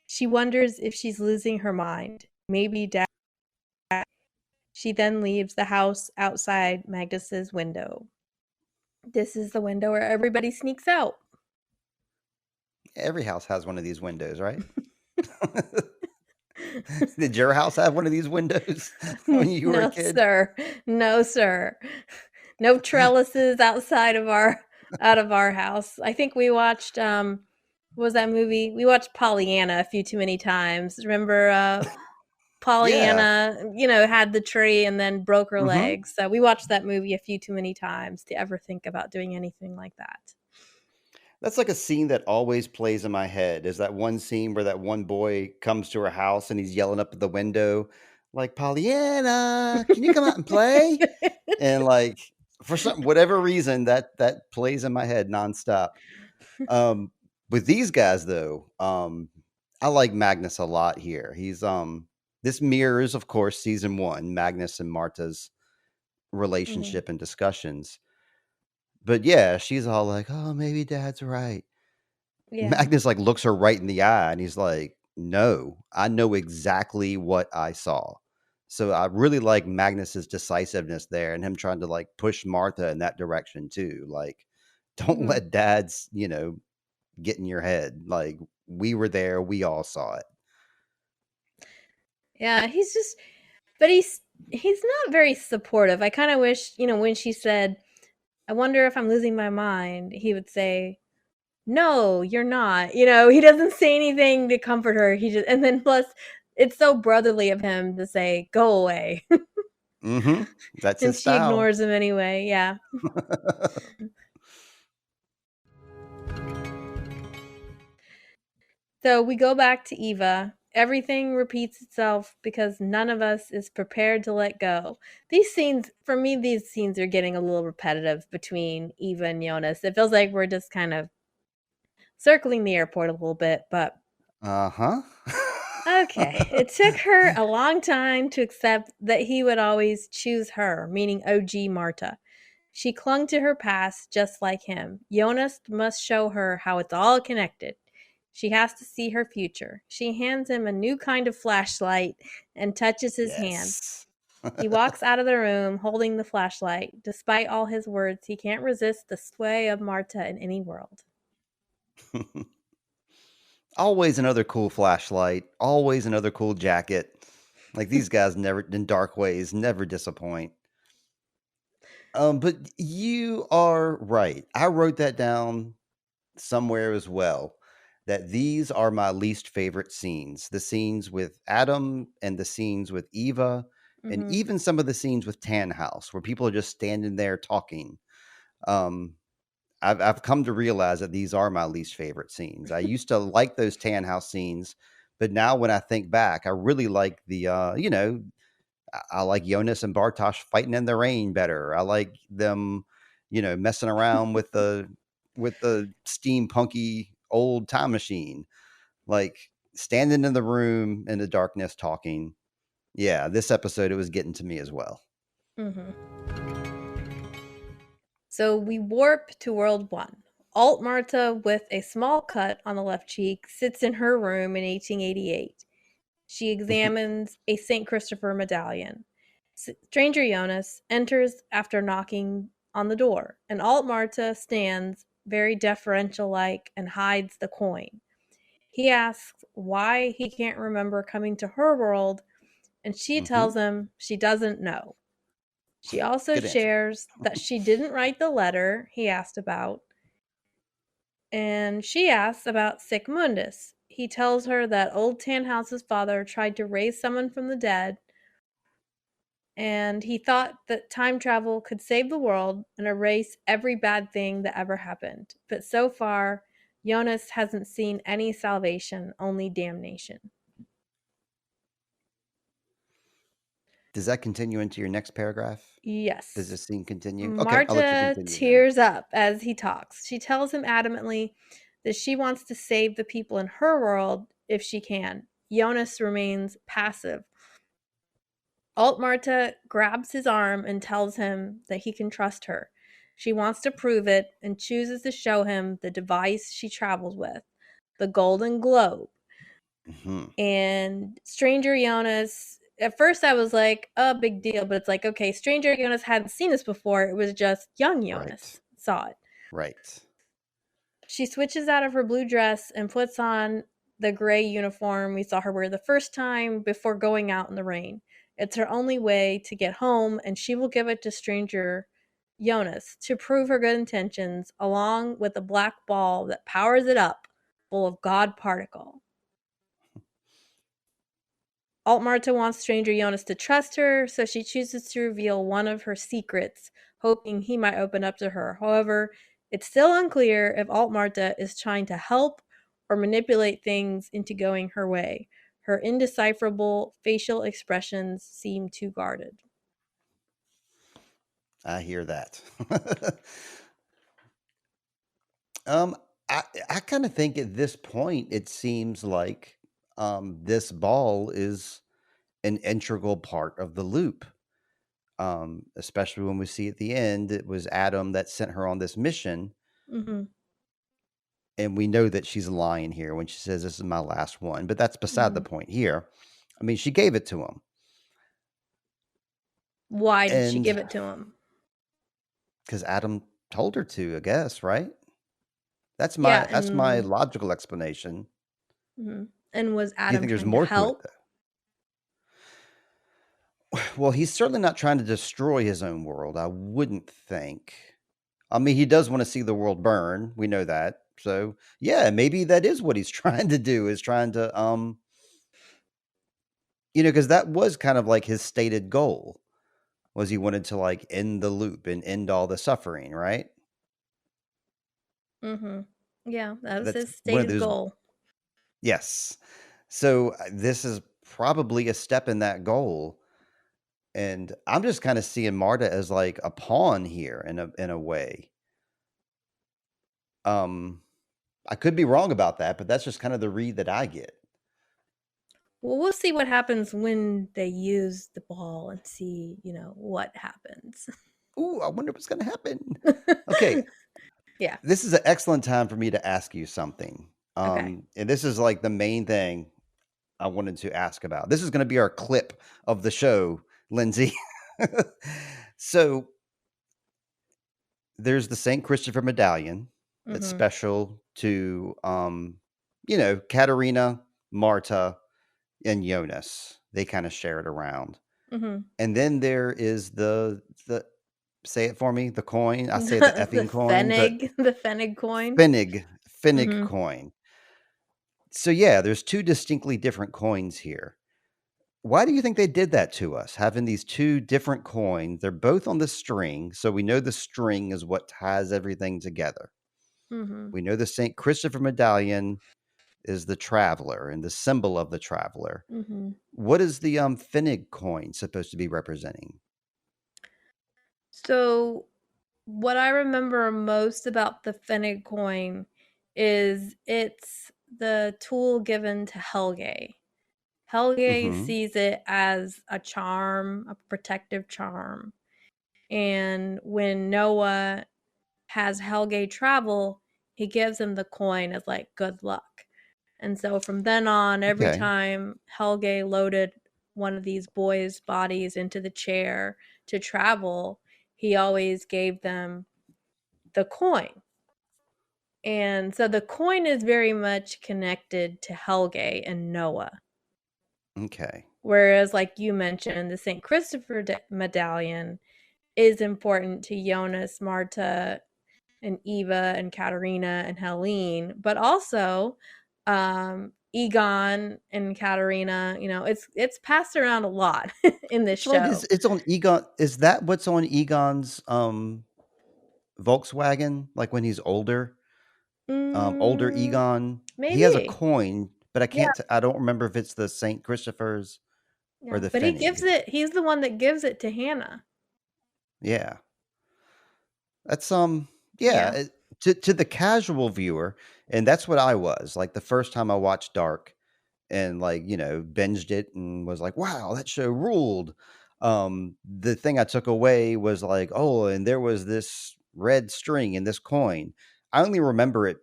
B: She wonders if she's losing her mind. Maybe Dad. She then leaves the house outside Magnus's window. This is the window where everybody sneaks out.
A: Every house has one of these windows, right? Did your house have one of these windows when you were a
B: No,
A: kid?
B: sir. No, sir. No trellises outside of our out of our house. I think we watched what was that movie? We watched Pollyanna a few too many times. Remember
A: Yeah.
B: Pollyanna, had the tree and then broke her
A: Hmm.
B: legs. So we watched that movie a few too many times to ever think about doing anything like that.
A: That's like a scene that always plays in my head. Is that one scene where that one boy comes to her house and he's yelling up at the window, like, Pollyanna, can you come out and play? And like for some whatever reason that plays in my head nonstop. Um, with these guys though, I like Magnus a lot here. This mirrors, of course, season one, Magnus and Marta's
B: Mhm.
A: relationship and discussions. But yeah, she's all like, "Oh, maybe Dad's right."
B: Yeah.
A: Magnus like looks her right in the eye and he's like, "No, I know exactly what I saw." So I really like Magnus's decisiveness there and him trying to like push Martha in that direction too. Like, don't
B: Mhm.
A: let dads, get in your head. Like, we were there, we all saw it.
B: Yeah, he's just but he's not very supportive. I kind of wish, when she said, "I wonder if I'm losing my mind," he would say, "No, you're not." He doesn't say anything to comfort her. And then plus, it's so brotherly of him to say, "Go away,"
A: Mm-hmm. That's
B: and
A: his
B: she
A: style.
B: ignores him anyway. Yeah. So we go back to Eva. Everything repeats itself because none of us is prepared to let go. For me, these scenes are getting a little repetitive between Eva and Jonas. It feels like we're just kind of circling the airport a little bit, but
A: Uh-huh.
B: okay. It took her a long time to accept that he would always choose her, meaning OG Marta. She clung to her past just like him. Jonas must show her how it's all connected. She has to see her future. She hands him a new kind of flashlight and touches his hand.
A: Yes.
B: He walks out of the room holding the flashlight. Despite all his words, he can't resist the sway of Marta in any world.
A: Always another cool flashlight. Always another cool jacket. Like these guys never in dark ways never disappoint. But you are right. I wrote that down somewhere as well. That these are my least favorite scenes. The scenes with Adam and the scenes with Eva, and
B: Mm-hmm.
A: even some of the scenes with Tannhaus, where people are just standing there talking. Um, I've come to realize that these are my least favorite scenes. I used to like those Tannhaus scenes, but now when I think back, I really like I like Jonas and Bartosz fighting in the rain better. I like them, messing around with the steampunky old time machine, like standing in the room in the darkness talking. Yeah, this episode it was getting to me as well.
B: Mm-hmm. So we warp to World 1. Alt Marta, with a small cut on the left cheek, sits in her room in 1888. She examines a St. Christopher medallion. Stranger Jonas enters after knocking on the door, and Alt Marta stands, very deferential like, and hides the coin. He asks why he can't remember coming to her world, and she
A: Hmm.
B: tells him she doesn't know. She also
A: Good answer.
B: shares that she didn't write the letter he asked about, and she asks about Sic Mundus. He tells her that old Tannhaus's father tried to raise someone from the dead, and he thought that time travel could save the world and erase every bad thing that ever happened. But so far, Jonas hasn't seen any salvation, only damnation.
A: Does that continue into your next paragraph? Does
B: Yes.
A: this scene continue? Okay, I'll let you
B: Marta
A: continue then.
B: tears up as he talks. She tells him adamantly that she wants to save the people in her world if she can. Jonas remains passive. Alt Marta grabs his arm and tells him that he can trust her. She wants to prove it and chooses to show him the device she travels with, the Golden Globe.
A: Hmm.
B: And Stranger Jonas, at first I was like, a big deal, but it's like, okay, Stranger Jonas hadn't seen this before. It was just young
A: Right.
B: Jonas saw it.
A: Right.
B: She switches out of her blue dress and puts on the gray uniform we saw her wear the first time before going out in the rain. It's her only way to get home, and she will give it to Stranger Jonas to prove her good intentions, along with a black ball that powers it up, full of God particle. Alt Marta wants Stranger Jonas to trust her, so she chooses to reveal one of her secrets, hoping he might open up to her. However, it's still unclear if Alt Marta is trying to help or manipulate things into going her way. Her indecipherable facial expressions seem too guarded.
A: I hear that. um, I kind of think at this point it seems like this ball is an integral part of the loop. Especially when we see at the end, it was Adam that sent her on this mission.
B: Mm-hmm.
A: And we know that she's lying here when she says, "This is my last one." But that's beside the
B: Mm-hmm.
A: point here. I mean, she gave it to him.
B: Why did she
A: And
B: give it to him?
A: because Adam told her to, I guess, right?
B: Yeah,
A: That's my
B: and
A: logical explanation.
B: mhm. And was
A: Do you
B: Adam
A: think there's
B: trying to
A: more to it
B: help?
A: though? Well, he's certainly not trying to destroy his own world, I wouldn't think. I mean, he does want to see the world burn. We know that. So, yeah, maybe that is what he's trying to do, is trying to because that was kind of like his stated goal, was he wanted to like end the loop and end all the suffering, right?
B: Mhm. Yeah, that was
A: That's
B: his
A: one of
B: stated
A: those.
B: goal.
A: Yes. So, this is probably a step in that goal, and I'm just kind of seeing Marta as like a pawn here in a way. Um I could be wrong about that, but that's just kind of the read that I get.
B: Well, we'll see what happens when they use the ball and see, what happens.
A: Ooh, I wonder what's going to happen. Okay,
B: Yeah.
A: this is an excellent time for me to ask you something.
B: Okay.
A: And this is like the main thing I wanted to ask about. This is going to be our clip of the show, Lindsay. So there's the St. Christopher medallion that's
B: Mhm.
A: special to, Katerina, Marta, and Jonas. They kind of share it around.
B: Mhm.
A: And then there is the say it for me, the coin. I say the
B: The
A: effing coin, the
B: Pfennig coin.
A: Finnig
B: Mhm.
A: coin. So yeah, there's two distinctly different coins here. Why do you think they did that to us? Having these two different coins, they're both on the string, so we know the string is what ties everything together.
B: Mhm.
A: We know the St. Christopher medallion is the traveler and the symbol of the traveler.
B: Mhm.
A: What is the Finnig coin supposed to be representing?
B: So, what I remember most about the Pfennig coin is it's the tool given to Helge. Helge
A: Mhm.
B: sees it as a charm, a protective charm. And when Noah has Helge travel, he gives him the coin as like good luck. And so from then on, every
A: Okay.
B: time Helge loaded one of these boys' bodies into the chair to travel, he always gave them the coin. And so the coin is very much connected to Helge and Noah.
A: Okay.
B: Whereas, like you mentioned, the St. Christopher medallion is important to Jonas, Marta, and Eva, and Katerina, and Helene, but also Egon and Katerina. It's passed around a lot in this
A: It's on
B: show.
A: it's on Egon. Is that what's on Egon's Volkswagen, like when he's older? Older
B: Mm,
A: Egon, he has a
B: maybe.
A: coin, but
B: Yeah,
A: I don't remember if it's the St. Christopher's or
B: yeah.
A: the
B: But he gives
A: Finnig.
B: it. He's the one that gives it to Hannah.
A: Yeah. That's yeah,
B: Yeah.
A: to the casual viewer, and that's what I was. Like the first time I watched Dark and like, binged it and was like, "Wow, that show ruled." The thing I took away was like, "Oh, and there was this red string in this coin." I only remember it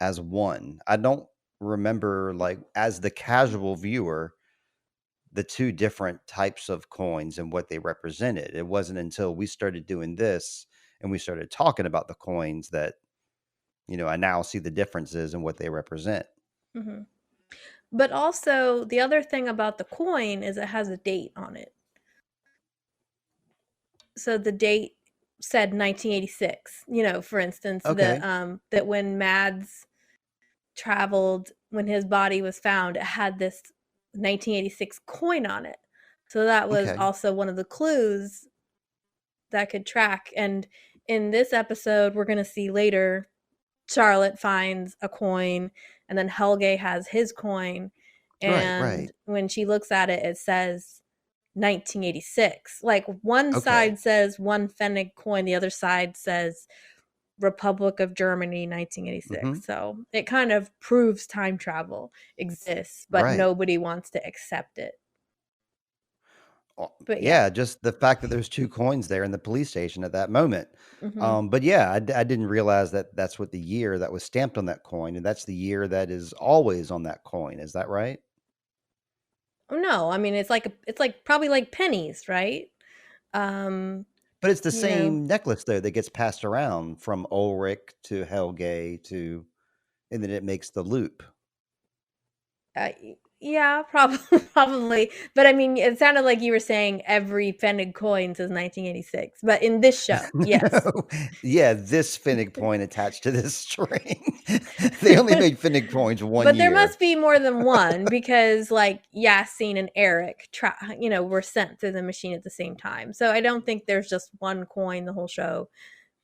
A: as one. I don't remember, like, as the casual viewer, the two different types of coins and what they represented. It wasn't until we started doing this and we started talking about the coins that, I now see the differences in what they represent.
B: Hmm. But also, the other thing about the coin is it has a date on it. So the date said 1986. For instance,
A: Okay.
B: that when Mads traveled, when his body was found, it had this 1986 coin on it. So that was
A: Okay.
B: also one of the clues that could track. And in this episode, we're going to see later Charlotte finds a coin, and then Helge has his coin.
A: Right,
B: And
A: right.
B: when she looks at it, it says 1986. Like one
A: Okay.
B: side says one Pfennig coin, the other side says Republic of Germany 1986.
A: Mhm.
B: So it kind of proves time travel exists, but
A: Right.
B: nobody wants to accept it. But yeah.
A: Yeah, just the fact that there's 2 coins there in the police station at that moment.
B: Hmm.
A: But yeah, I didn't realize that that's what the year that was stamped on that coin, and that's the year that is always on that coin. Is that right?
B: Oh no, I mean it's like probably like pennies, right? Um,
A: But it's the
B: you know,
A: same necklace though that gets passed around from Ulrich to Helge to, and then it makes the loop.
B: uh, Yeah, probably. But I mean, it sounded like you were saying every Pfennig coin says 1986. But in this show, yes.
A: No. Yeah, this Finnick point attached to this string. They only made Finnick coins one
B: But there
A: year.
B: must be more than one because, like, Yassine and Eric, were sent through the machine at the same time. So I don't think there's just one coin the whole show.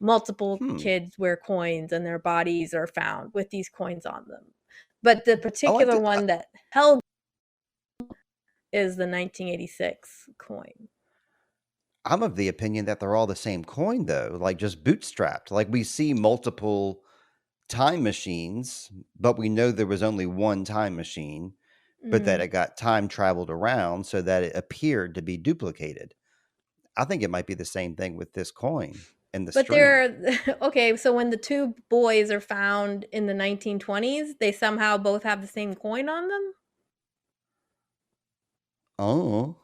B: Multiple
A: Hmm.
B: kids wear coins and their bodies are found with these coins on them. But the
A: Oh, I
B: particular
A: did,
B: one that held is the 1986 coin.
A: I'm of the opinion that they're all the same coin, though, like just bootstrapped. Like we see multiple time machines, but we know there was only one time machine, but that
B: Mm.
A: it got time traveled around so that it appeared to be duplicated. I think it might be the same thing with this coin and the
B: But
A: string.
B: they're okay. So when the two boys are found in the 1920s, they somehow both have the same coin on them.
A: Oh.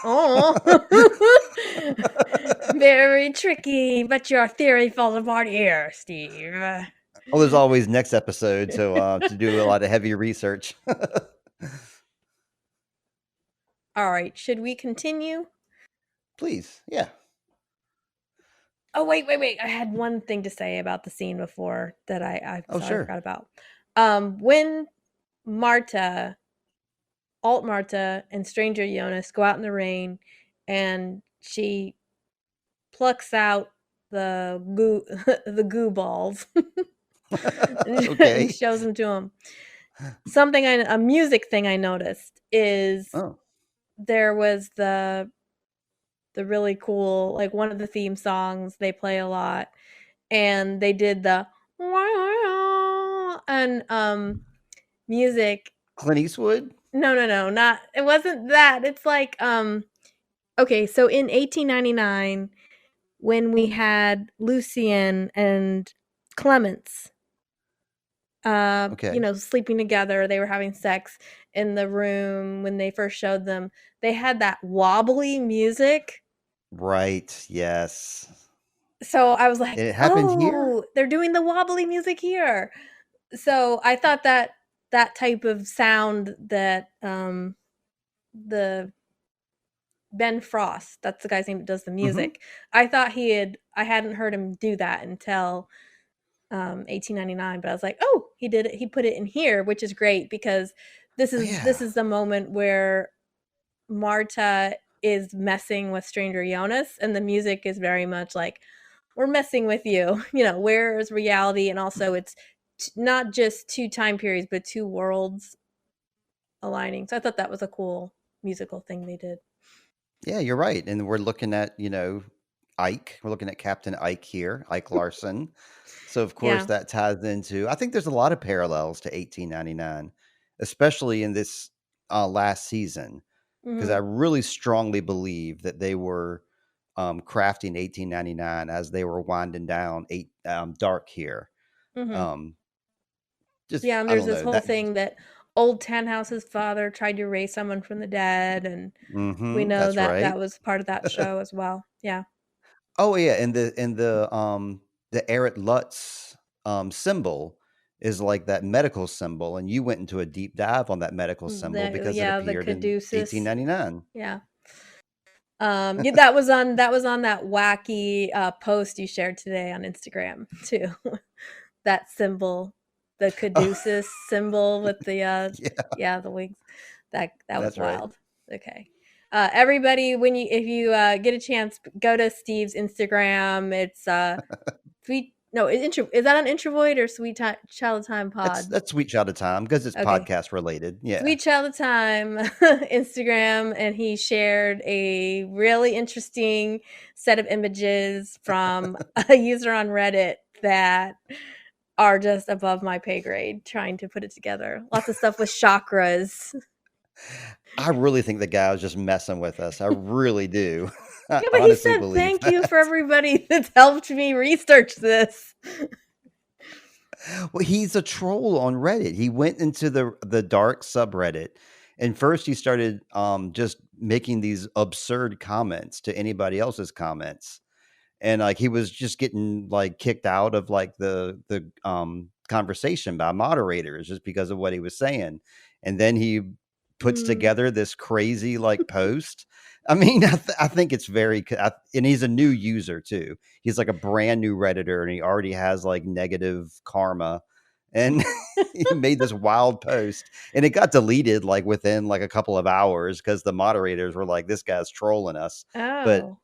B: Oh, very tricky. But your theory falls apart here, Steve.
A: Oh, there's always next episode to do a lot of heavy research.
B: All right, should we continue?
A: Please, yeah.
B: Oh, wait. I had one thing to say about the scene before that I
A: Oh,
B: sorry I
A: sure.
B: forgot about. When Marta, Alt Marta, and Stranger Jonas go out in the rain, and she plucks out the goo the goo balls and
A: Okay.
B: shows them to him. A music thing I noticed is
A: Oh,
B: there was the really cool, like, one of the theme songs they play a lot, and they did the and music.
A: Clint Eastwood.
B: No, not it wasn't that. It's like okay, so in 1899 when we had Lucien and Clements
A: Okay.
B: sleeping together, they were having sex in the room when they first showed them. They had that wobbly music.
A: Right. Yes.
B: So I was like,
A: It happened here.
B: "Oh, they're doing the wobbly music here." So I thought that that type of sound that the Ben Frost, that's the guy's name that does the
A: Hmm.
B: music. I hadn't heard him do that until 1899, but I was like, "Oh, he did it. He put it in here," which is great because
A: Oh,
B: this
A: yeah.
B: is the moment where Marta is messing with Stranger Jonas, and the music is very much like, "We're messing with you." Where is reality? And also, it's not just two time periods, but two worlds aligning. So I thought that was a cool musical thing they did.
A: Yeah, you're right. And we're looking at, Ike. We're looking at Captain Ike here, Ike Larson. So of course
B: Yeah.
A: that ties into, I think there's a lot of parallels to 1899, especially in this last season, because I
B: Mhm.
A: really strongly believe that they were crafting 1899 as they were winding down dark here.
B: Mhm.
A: Um, just
B: Yeah, and
A: I
B: there's
A: don't
B: this
A: know
B: whole
A: that.
B: thing that old Tenhouse's father tried to raise someone from the dead, and we
A: Hmm,
B: know
A: that's
B: that
A: right.
B: that was part of that show as well. Yeah.
A: Oh yeah, and the Eret Lutz symbol is like that medical symbol, and you went into a deep dive on that medical symbol because it
B: The
A: appeared in
B: caduceus.
A: 1899.
B: Yeah. Yeah, that was on that wacky post you shared today on Instagram too. That symbol, the
A: Oh,
B: caduceus symbol with the
A: yeah,
B: yeah, the wings. That was
A: that's right.
B: wild. Okay. Everybody, when you if you get a chance, go to Steve's Instagram. It's sweet. No, is that on Introvoid or Child of Time
A: That's
B: Pod?
A: that's Sweet Child of Time because it's
B: Okay,
A: podcast related. Yeah.
B: Sweet Child of Time Instagram, and he shared a really interesting set of images from a user on Reddit that are just above my pay grade trying to put it together. Lots of stuff with chakras.
A: I really think the guy was just messing with us. I really do. I
B: Yeah, but he
A: honestly
B: said
A: believe
B: thank you
A: that.
B: for everybody that's helped me research this.
A: Well, he's a troll on Reddit. He went into the dark subreddit, and first he started just making these absurd comments to anybody else's comments, and like he was just getting like kicked out of like the conversation by moderators just because of what he was saying, and then he puts together this crazy like post. I mean, I think it's very, and he's a new user too. He's like a brand new Redditor, and he already has like negative karma, and he made this wild post, and it got deleted like within like a couple of hours because the moderators were like, "This guy's trolling us." But
B: Oh,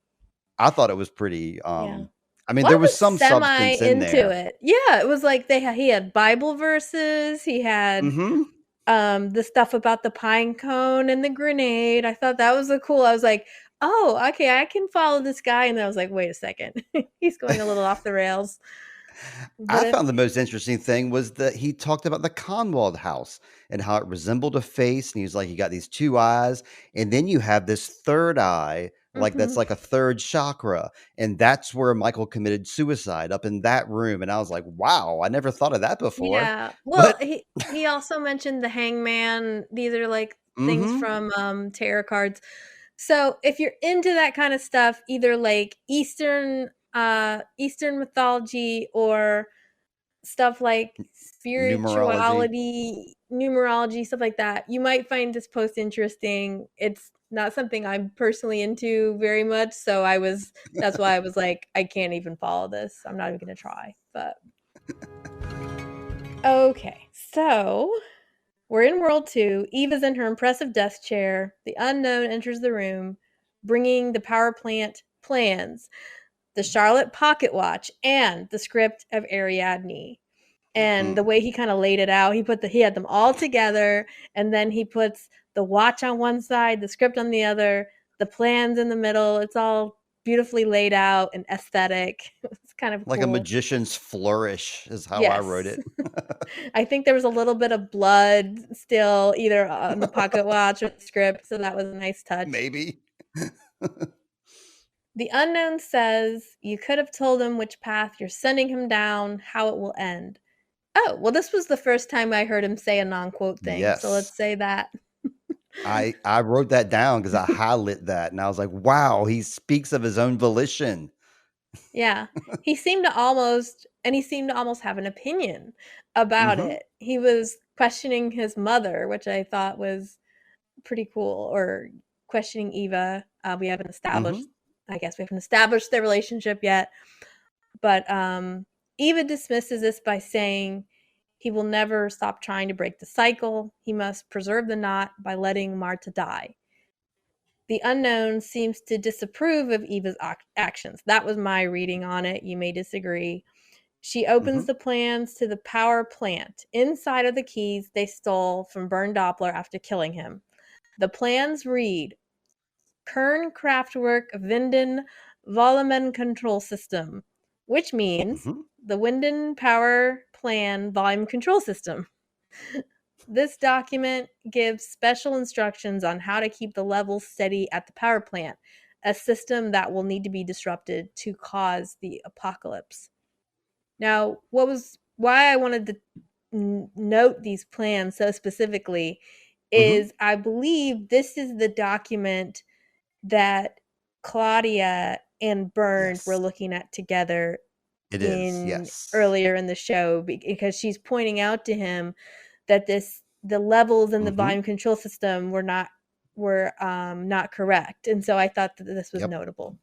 A: I thought it was pretty.
B: yeah.
A: I mean,
B: Well,
A: there
B: I
A: was
B: was
A: some
B: semi
A: substance in
B: into
A: there.
B: it. Yeah, it was like he had Bible verses, he had
A: Hmm.
B: the stuff about the pine cone and the grenade. I thought that was a cool. I was like, "Oh, okay, I can follow this guy." And then I was like, "Wait a second. He's going a little off the rails." But
A: I
B: if
A: found the most interesting thing was that he talked about the Conwald house and how it resembled a face. And he was like, you got these two eyes, and then you have this third eye, like that's
B: mhm.
A: like a third chakra. And that's where Michael committed suicide up in that room. And I was like, wow, I never thought of that before.
B: Yeah. Well,
A: But,
B: he also mentioned the hangman. These are like things
A: mm-hmm,
B: from tarot cards. So, if you're into that kind of stuff, either like Eastern mythology or stuff like
A: numerology.
B: spirituality, numerology, stuff like that, you might find this post interesting. It's not something I'm personally into very much, so that's why I was like, I can't even follow this. I'm not even going to try. But okay. So, we're in World 2. Eva's in her impressive desk chair. The unknown enters the room, bringing the power plant plans, the Charlotte pocket watch, and the script of Ariadne. And the
A: Mm-hmm.
B: way he kind of laid it out, he had them all together, and then he puts the watch on one side, the script on the other, the plans in the middle. It's all beautifully laid out and aesthetic. It's kind of
A: Like a
B: cool.
A: magician's flourish is how I wrote
B: Yes.
A: it.
B: I think there was a little bit of blood still either on the pocket watch or the script, so that was a nice touch.
A: Maybe.
B: The unknown says, "You could have told him which path you're sending him down, how it will end." Oh, well, this was the first time I heard him say a non-quote thing, so
A: Yes.
B: let's say that.
A: I wrote that down because I highlight that, and I was like, "Wow, he speaks of his own volition."
B: Yeah. He seemed to almost have an opinion about
A: Mhm,
B: it. He was questioning his mother, which I thought was pretty cool, or questioning Eva. We haven't established,
A: mhm,
B: I guess we haven't established their relationship yet, but Eva dismisses this by saying he will never stop trying to break the cycle. He must preserve the knot by letting Marta die. The unknown seems to disapprove of Eva's actions. That was my reading on it. You may disagree. She opens
A: mhm,
B: the plans to the power plant. Inside are the keys they stole from Bernd Doppler after killing him. The plans read Kernkraftwerk Winden Volumen Control System, which means
A: mhm.
B: the Winden Power Plan Volume Control System. This document gives special instructions on how to keep the levels steady at the power plant, a system that will need to be disrupted to cause the apocalypse. Now, why I wanted to note these plans so specifically
A: Mhm.
B: is I believe this is the document that Claudia and Bernd were
A: Yes.
B: looking at together
A: It is,
B: in
A: yes.
B: earlier in the show because she's pointing out to him that the levels in the
A: Mhm.
B: volume control system were not correct, and so I thought that this was
A: Yep.
B: notable.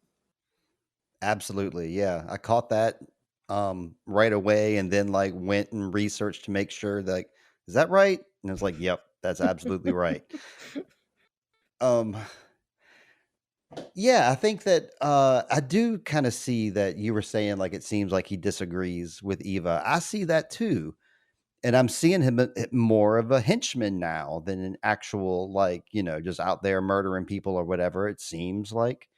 A: Absolutely, yeah. I caught that, right away and then, like, went and researched to make sure, like, "Is that right?" And it's like, "Yep, that's absolutely right." Um, yeah, I think that, I do kinda see that you were saying, like, it seems like he disagrees with Eva. I see that too. And I'm seeing him more of a henchman now than an actual, like, just out there murdering people or whatever. It seems like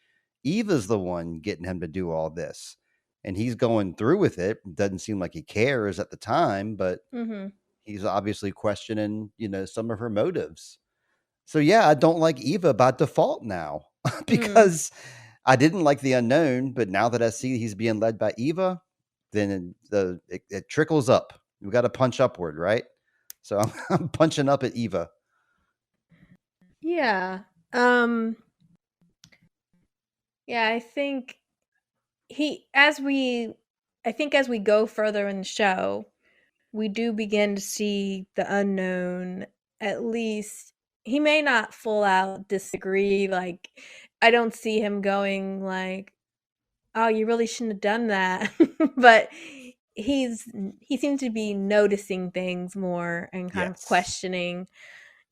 A: Eva's the one getting him to do all this. And he's going through with it. Doesn't seem like he cares at the time, but
B: Mhm.
A: he's obviously questioning, some of her motives. So yeah, I don't like Eva by default now
B: Mm.
A: because I didn't like the unknown, but now that I see he's being led by Eva, then it trickles up. We got to punch upward, right? So I'm punching up at Eva.
B: Yeah. Um yeah, he as we I think as we go further in the show, we do begin to see the unknown at least he may not full out disagree. Like, I don't see him going like, "Oh, you really shouldn't have done that." But he seems to be noticing things more and kind of
A: Yes.
B: questioning.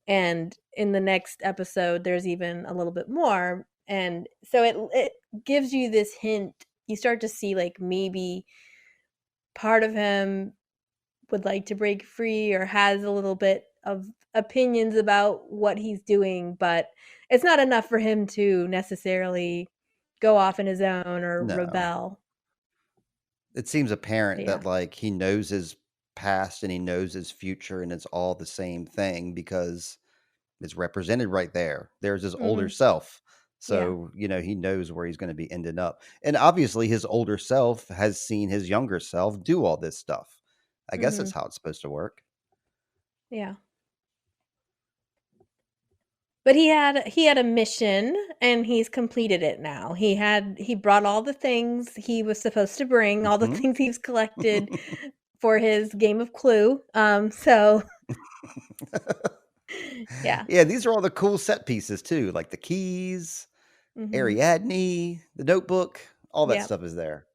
B: And in the next episode, there's even a little bit more. And so it gives you this hint. You start to see like maybe part of him would like to break free or has a little bit of opinions about what he's doing, but it's not enough for him to necessarily go off on his own or
A: No.
B: rebel.
A: It seems apparent
B: Yeah.
A: that like he knows his past and he knows his future and it's all the same thing because it's represented right there. There's his older
B: Mhm.
A: self.
B: Yeah.
A: So, he knows where he's going to be ending up. And obviously, his older self has seen his younger self do all this stuff. I guess that's
B: Mhm.
A: how it's supposed to work.
B: Yeah. But he had a mission and he's completed it now. He brought all the things he was supposed to bring, all the
A: Hmm.
B: things he's collected for his game of Clue. So yeah.
A: Yeah, these are all the cool set pieces too, like the keys,
B: Mhm.
A: Ariadne, the notebook, all that
B: Yeah.
A: stuff is there.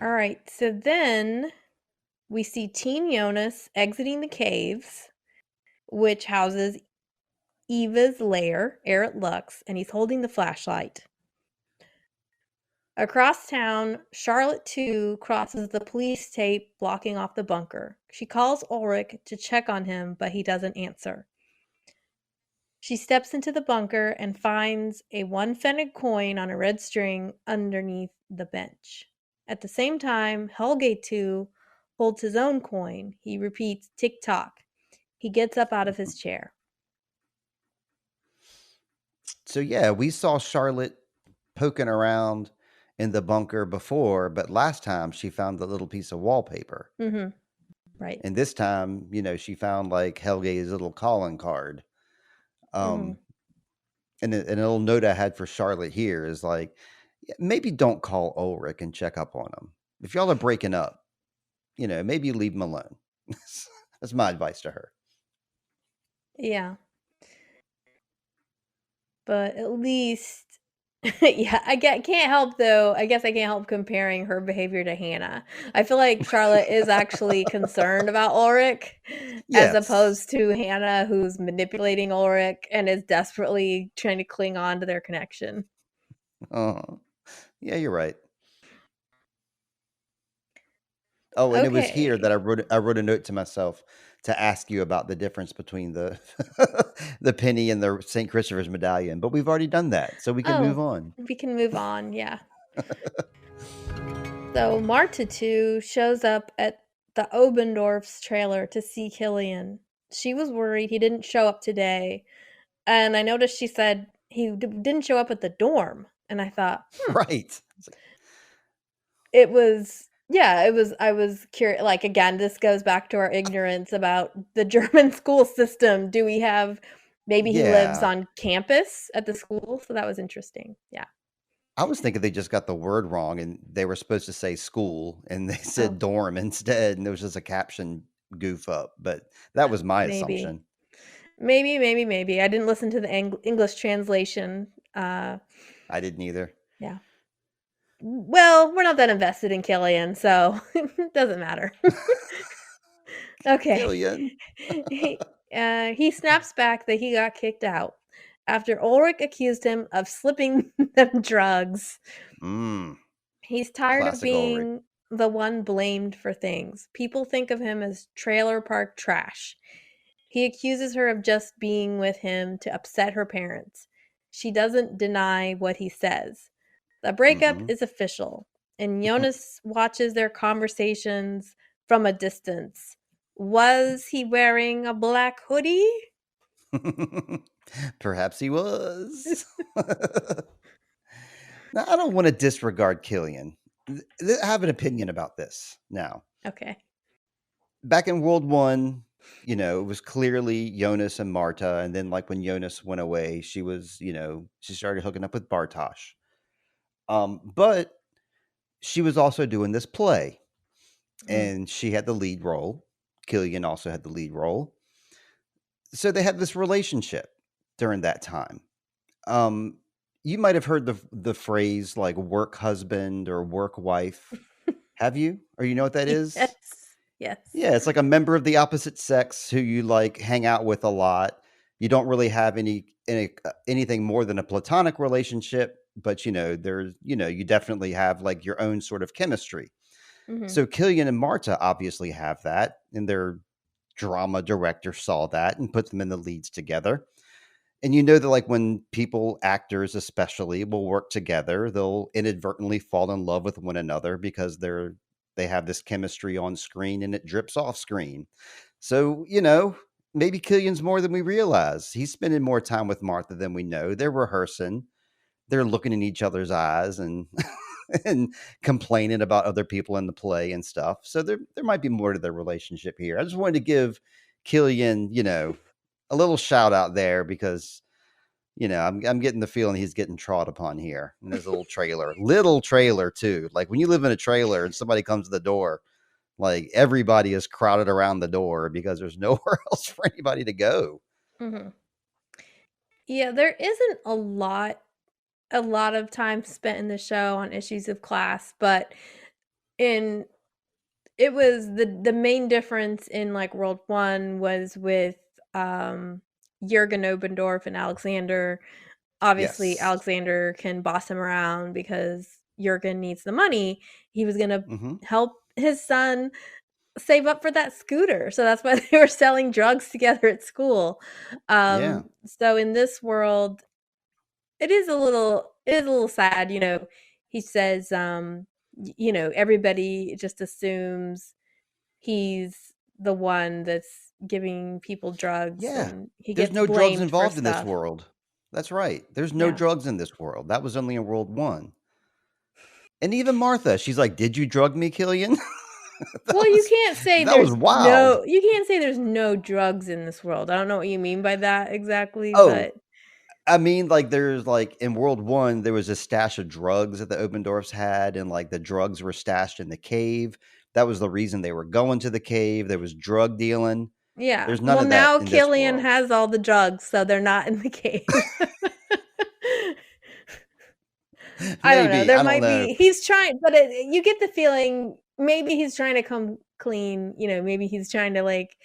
B: All right. So then we see Teen Jonas exiting the caves, which houses Eva's lair, Eric Lux, and he's holding the flashlight. Across town, Charlotte too crosses the police tape blocking off the bunker. She calls Ulrich to check on him, but he doesn't answer. She steps into the bunker and finds a one-pfennig coin on a red string underneath the bench. At the same time, Helge too holds his own coin. He repeats tick tock. He gets up out of his chair.
A: So yeah, we saw Charlotte poking around in the bunker before, but last time she found the little piece of wallpaper.
B: Mm-hmm. Right.
A: And this time, she found like Helge's little calling card.
B: Mm-hmm.
A: Um, and a little note I had for Charlotte here is like, maybe don't call Ulrich and check up on him. If y'all are breaking up, maybe leave him alone. That's my advice to her.
B: Yeah. But at least yeah, can't help though. I guess I can't help comparing her behavior to Hannah. I feel like Charlotte is actually concerned about Ulrich as
A: Yes.
B: opposed to Hannah who's manipulating Ulrich and is desperately trying to cling on to their connection.
A: uh Yeah, you're right. Oh, and it was here that
B: Okay.
A: I wrote a note to myself to ask you about the difference between the the penny and the St. Christopher's medallion, but we've already done that, so we can move
B: Oh,
A: on.
B: we can move on. Yeah. So Marta too shows up at the Obendorf's trailer to see Killian. She was worried he didn't show up today. And I noticed she said he didn't show up at the dorm, and I thought,
A: Right. It's like,
B: it was yeah, it was I was curious. Like, again, this goes back to our ignorance about the German school system. Do we have maybe he lives
A: yeah.
B: on campus at the school? So that was interesting. Yeah.
A: I was thinking they just got the word wrong and they were supposed to say school and they
B: Oh,
A: said dorm instead, and there was just a caption goof up, but that was my
B: maybe.
A: assumption.
B: Maybe. I didn't listen to the English translation.
A: I didn't either.
B: Yeah. Well, we're not that invested in Killian, so it doesn't matter. Okay.
A: Killian.
B: He, he snaps back that he got kicked out after Ulrich accused him of slipping them drugs.
A: Mm,
B: He's tired of
A: classic Ulrich.
B: being the one blamed for things. People think of him as trailer park trash. He accuses her of just being with him to upset her parents. She doesn't deny what he says. The breakup
A: Mhm.
B: is official, and Jonas watches their conversations from a distance. Was he wearing a black hoodie?
A: Perhaps he was. Now, I don't want to disregard Killian. I have an opinion about this now.
B: Okay.
A: Back in World One, it was clearly Jonas and Marta, and then like when Jonas went away, she was, she started hooking up with Bartosz. But she was also doing this play,
B: Mm,
A: and she had the lead role. Killian also had the lead role. So they had this relationship during that time. Um, you might have heard the phrase like work husband or work wife. Have you? Or you know what that is?
B: Yes. Yes.
A: Yeah, it's like a member of the opposite sex who you like hang out with a lot. You don't really have anything more than a platonic relationship, but you definitely have like your own sort of chemistry.
B: Mhm.
A: So Killian and Marta obviously have that, and their drama director saw that and put them in the leads together. And you know that like when people, actors especially, will work together, they'll inadvertently fall in love with one another because they have this chemistry on screen and it drips off screen. So, maybe Killian's more than we realize. He's spending more time with Martha than we know. They're rehearsing. They're looking in each other's eyes and and complaining about other people in the play and stuff. So there might be more to their relationship here. I just wanted to give Killian, a little shout out there because I'm getting the feeling he's getting trod upon here in his little trailer too. Like when you live in a trailer and somebody comes to the door, like everybody is crowded around the door because there's nowhere else for anybody to go.
B: Mhm. Yeah, there isn't a lot of time spent in the show on issues of class, but in it was the main difference in like World 1 was with Jurgen Obendorf and Alexander. Obviously,
A: Yes.
B: Alexander can boss him around because Jurgen needs the money. He was going to
A: Hmm.
B: help his son save up for that scooter. So that's why they were selling drugs together at school.
A: Yeah.
B: So in this world, it is a little sad, he says everybody just assumes he's the one that's giving people drugs
A: Yeah.
B: and he
A: There's
B: gets
A: no drugs
B: blamed for
A: involved in this
B: stuff.
A: world. That's right. There's no
B: Yeah.
A: drugs in this world. That was only in World One. And even Martha, she's like, "Did you drug me, Killian?" that
B: Well, you
A: was
B: can't say
A: that was
B: there's
A: wild.
B: no you can't say there's no drugs in this world. I don't know what you mean by that exactly,
A: Oh,
B: but
A: I mean, like, there's like in World One, there was a stash of drugs that the Obendorfs had, and like the drugs were stashed in the cave. That was the reason they were going to the cave. There was drug dealing.
B: yeah.
A: There's none
B: Well,
A: of that
B: now
A: in this
B: Killian
A: world.
B: has all the drugs, so they're not in the cave. I don't know.
A: Maybe.
B: There
A: I don't
B: might
A: know.
B: be he's trying, but you get the feeling maybe he's trying to come clean, maybe he's trying to like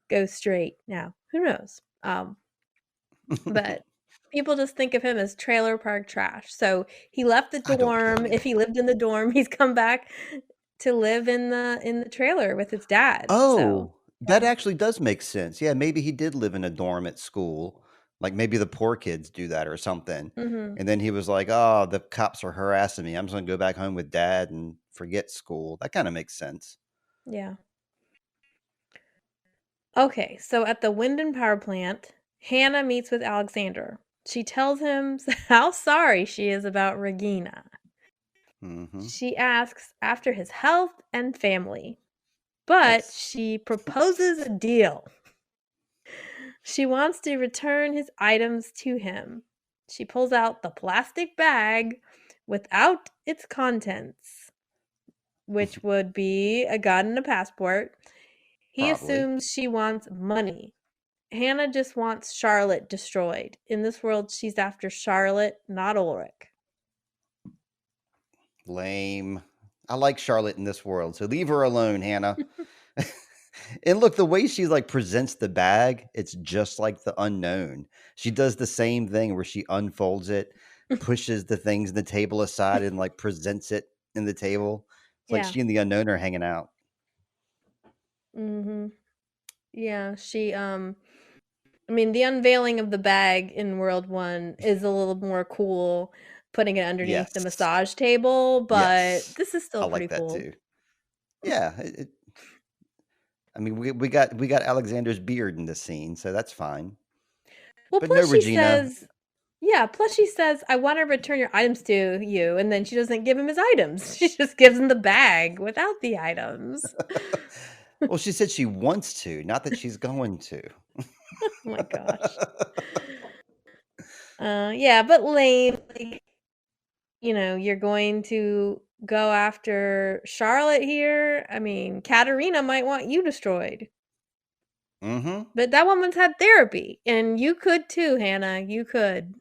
B: go straight now. Who knows? But people just think of him as trailer park trash. So he left the
A: I don't
B: dorm.
A: care.
B: If he lived in the dorm, he's come back to live in the trailer with his dad. So,
A: Oh, that
B: yeah.
A: actually does make sense. Yeah, maybe he did live in a dorm at school. Like maybe the poor kids do that or something.
B: Mhm.
A: And then he was like, "Oh, the cops are harassing me. I'm just gonna go back home with dad and forget school." That kind of makes sense.
B: Yeah. Okay, so at the wind and power plant, Hannah meets with Alexander. She tells him how sorry she is about Regina.
A: Hmm.
B: She asks after his health and family, but
A: Yes.
B: she proposes a deal. She wants to return his items to him. She pulls out the plastic bag without its contents, which would be a gun and a passport. He
A: Probably.
B: assumes she wants money. Hannah just wants Charlotte destroyed. In this world, she's after Charlotte, not Ulrich.
A: Lame. I like Charlotte in this world, so leave her alone, Hannah. And look, the way she like presents the bag, it's just like the unknown. She does the same thing where she unfolds it, pushes the things in the table aside, and like presents it in the table. It's like
B: Yeah.
A: she and the unknown are hanging out.
B: Mhm. Yeah, I mean, the unveiling of the bag in World 1 is a little more cool, putting it underneath the
A: Yes.
B: massage table, but
A: Yes.
B: this is
A: I
B: still pretty
A: like that
B: cool.
A: too. Yeah. I mean, we got Alexander's beard in this scene, so that's fine.
B: Well,
A: But no,
B: plus she
A: Regina.
B: says yeah, plus she says, "I want to return your items to you," and then she doesn't give him his items. She just gives him the bag without the items.
A: Well, she said she wants to, not that she's going to.
B: Oh my gosh. Yeah, but lame. Like, you're going to go after Charlotte here. I mean, Katerina might want you destroyed.
A: Mm-hmm.
B: But that woman's had therapy, and you could too, Hannah. You could.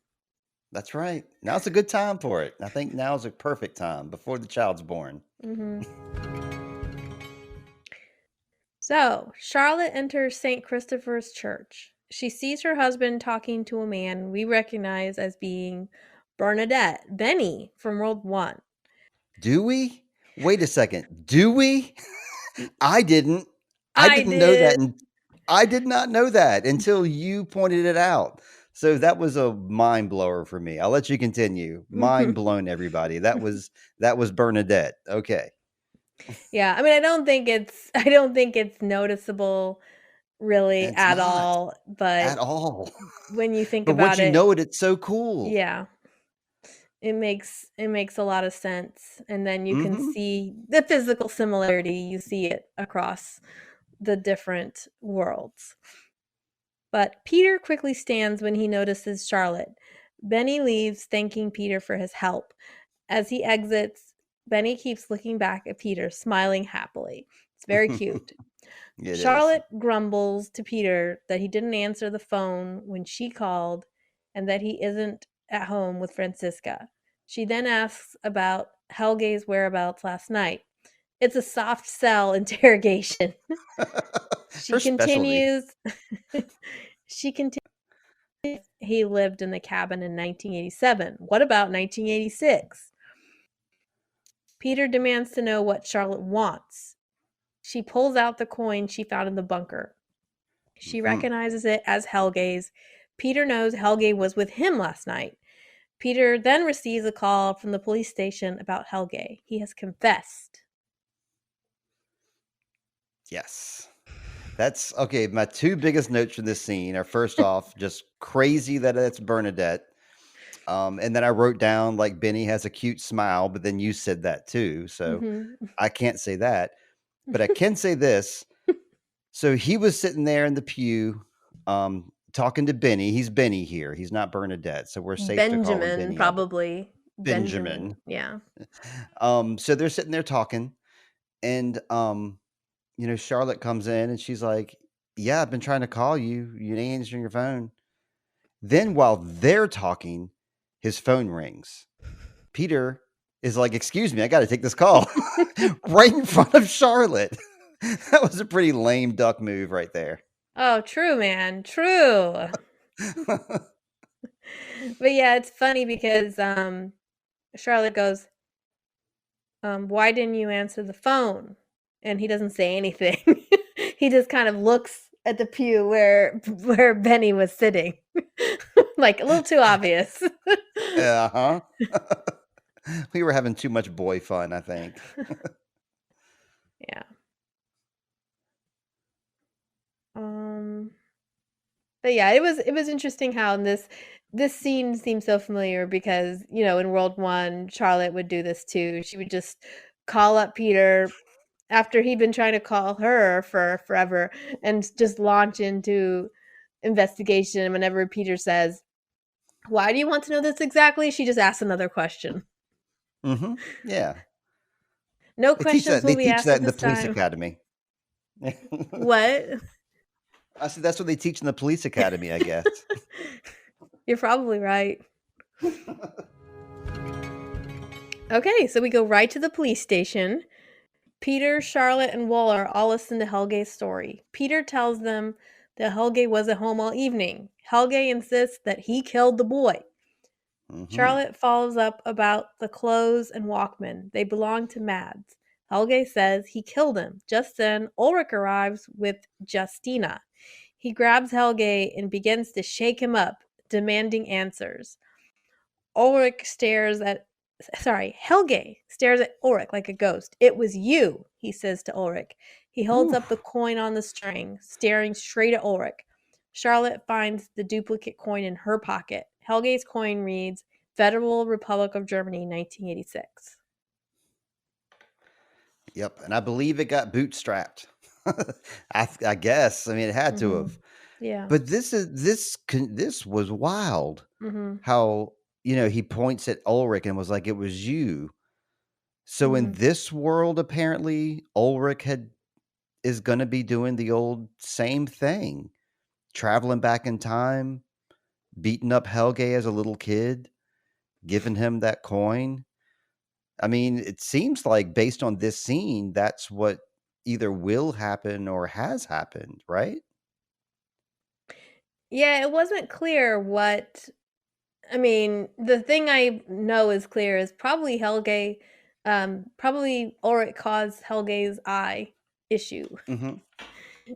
A: That's right. Now's a good time for it. I think now's a perfect time before the child's born.
B: Hmm. So, Charlotte enters St. Christopher's Church. She sees her husband talking to a man we recognize as being Benny from World One.
A: Do we? Wait a second. Do we? I didn't. I
B: I
A: didn't know that,
B: did.
A: and I did not know that until you pointed it out. So that was a mind blower for me. I'll let you continue. Mind blown, everybody. That was Bernadette. Okay.
B: Yeah, I mean, I don't think it's noticeable really
A: It's
B: at
A: not
B: all, but
A: at all.
B: when you think
A: But once
B: about
A: you
B: it,
A: know it, it's so cool.
B: yeah, it makes a lot of sense, and then you can
A: Mm-hmm.
B: see the physical similarity. You see it across the different worlds. But Peter quickly stands when he notices Charlotte. Benny leaves, thanking Peter for his help. As he exits, Benny keeps looking back at Peter, smiling happily. It's very cute.
A: It is.
B: Charlotte grumbles to Peter that he didn't answer the phone when she called and that he isn't at home with Francisca. She then asks about Helge's whereabouts last night. It's a soft sell interrogation. She
A: Her specialty.
B: continues she continues he lived in the cabin in 1987. What about 1986? Peter demands to know what Charlotte wants. She pulls out the coin she found in the bunker. She
A: Mm-hmm.
B: recognizes it as Helge's. Peter knows Helge was with him last night. Peter then receives a call from the police station about Helge. He has confessed.
A: Yes. That's okay. My two biggest notes from this scene are first off, just crazy that it's Bernadette. And then I wrote down like Benny has a cute smile, but then you said that too. So
B: Mhm.
A: I can't say that. But I can say this. So he was sitting there in the pew, talking to Benny. He's Benny here. He's not Bernadette. So we're safe to call him
B: Benjamin,
A: Benny, I believe.
B: probably.
A: Benjamin.
B: Benjamin, yeah.
A: So they're sitting there talking, and Charlotte comes in and she's like, "Yeah, I've been trying to call you. You ain't answering your phone." Then while they're talking, his phone rings. Peter is like, "Excuse me, I got to take this call." Right in front of Charlotte. That was a pretty lame duck move right there.
B: Oh, true, man. True. But yeah, it's funny because Charlotte goes, why didn't you answer the phone? And he doesn't say anything. He just kind of looks at the pew where Benny was sitting. Like a little too obvious.
A: Uh-huh. We were having too much boy fun, I think.
B: Yeah. Um but yeah, it was interesting how in this scene seems so familiar because, in World 1, Charlotte would do this too. She would just call up Peter after he'd been trying to call her for forever and just launch into investigation. And whenever Peter says, "Why do you want to know this exactly?" she just asks another question.
A: Mm-hmm. Yeah.
B: No
A: They teach
B: questions
A: that.
B: will
A: They
B: be
A: teach
B: asked
A: that
B: at
A: in the
B: this
A: police
B: time.
A: academy.
B: What?
A: I said that's what they teach in the police academy, I guess.
B: You're probably right. Okay, so we go right to the police station. Peter, Charlotte, and Waller all listen to Helge's story. Peter tells them that Helge was at home all evening. Helge insists that he killed the boy.
A: Mm-hmm.
B: Charlotte follows up about the clothes and Walkman. They belong to Mads. Helge says he killed him. Just then, Ulrich arrives with Justina. He grabs Helge and begins to shake him up, demanding answers. Ulrich stares at Helge stares at Ulrich like a ghost. "It was you," he says to Ulrich. He holds up the
A: Oof.
B: coin on the string, staring straight at Ulrich. Charlotte finds the duplicate coin in her pocket. Helge's coin reads Federal Republic of Germany, 1986.
A: Yep, and I believe it got bootstrapped. I guess. I mean, it had to
B: Mhm.
A: have.
B: Yeah.
A: But this was wild.
B: Mhm.
A: How he points at Ulrich and was like, "It was you." So in
B: Mhm.
A: this world, apparently, Ulrich had is going to be doing the old same thing, traveling back in time, beating up Helge as a little kid, giving him that coin. I mean, it seems like based on this scene, that's what either will happen or has happened, right?
B: Yeah, it wasn't clear what I mean, the thing I know is clear is probably Helge, probably Ulrich caused Helge's eye issue,
A: Hmm.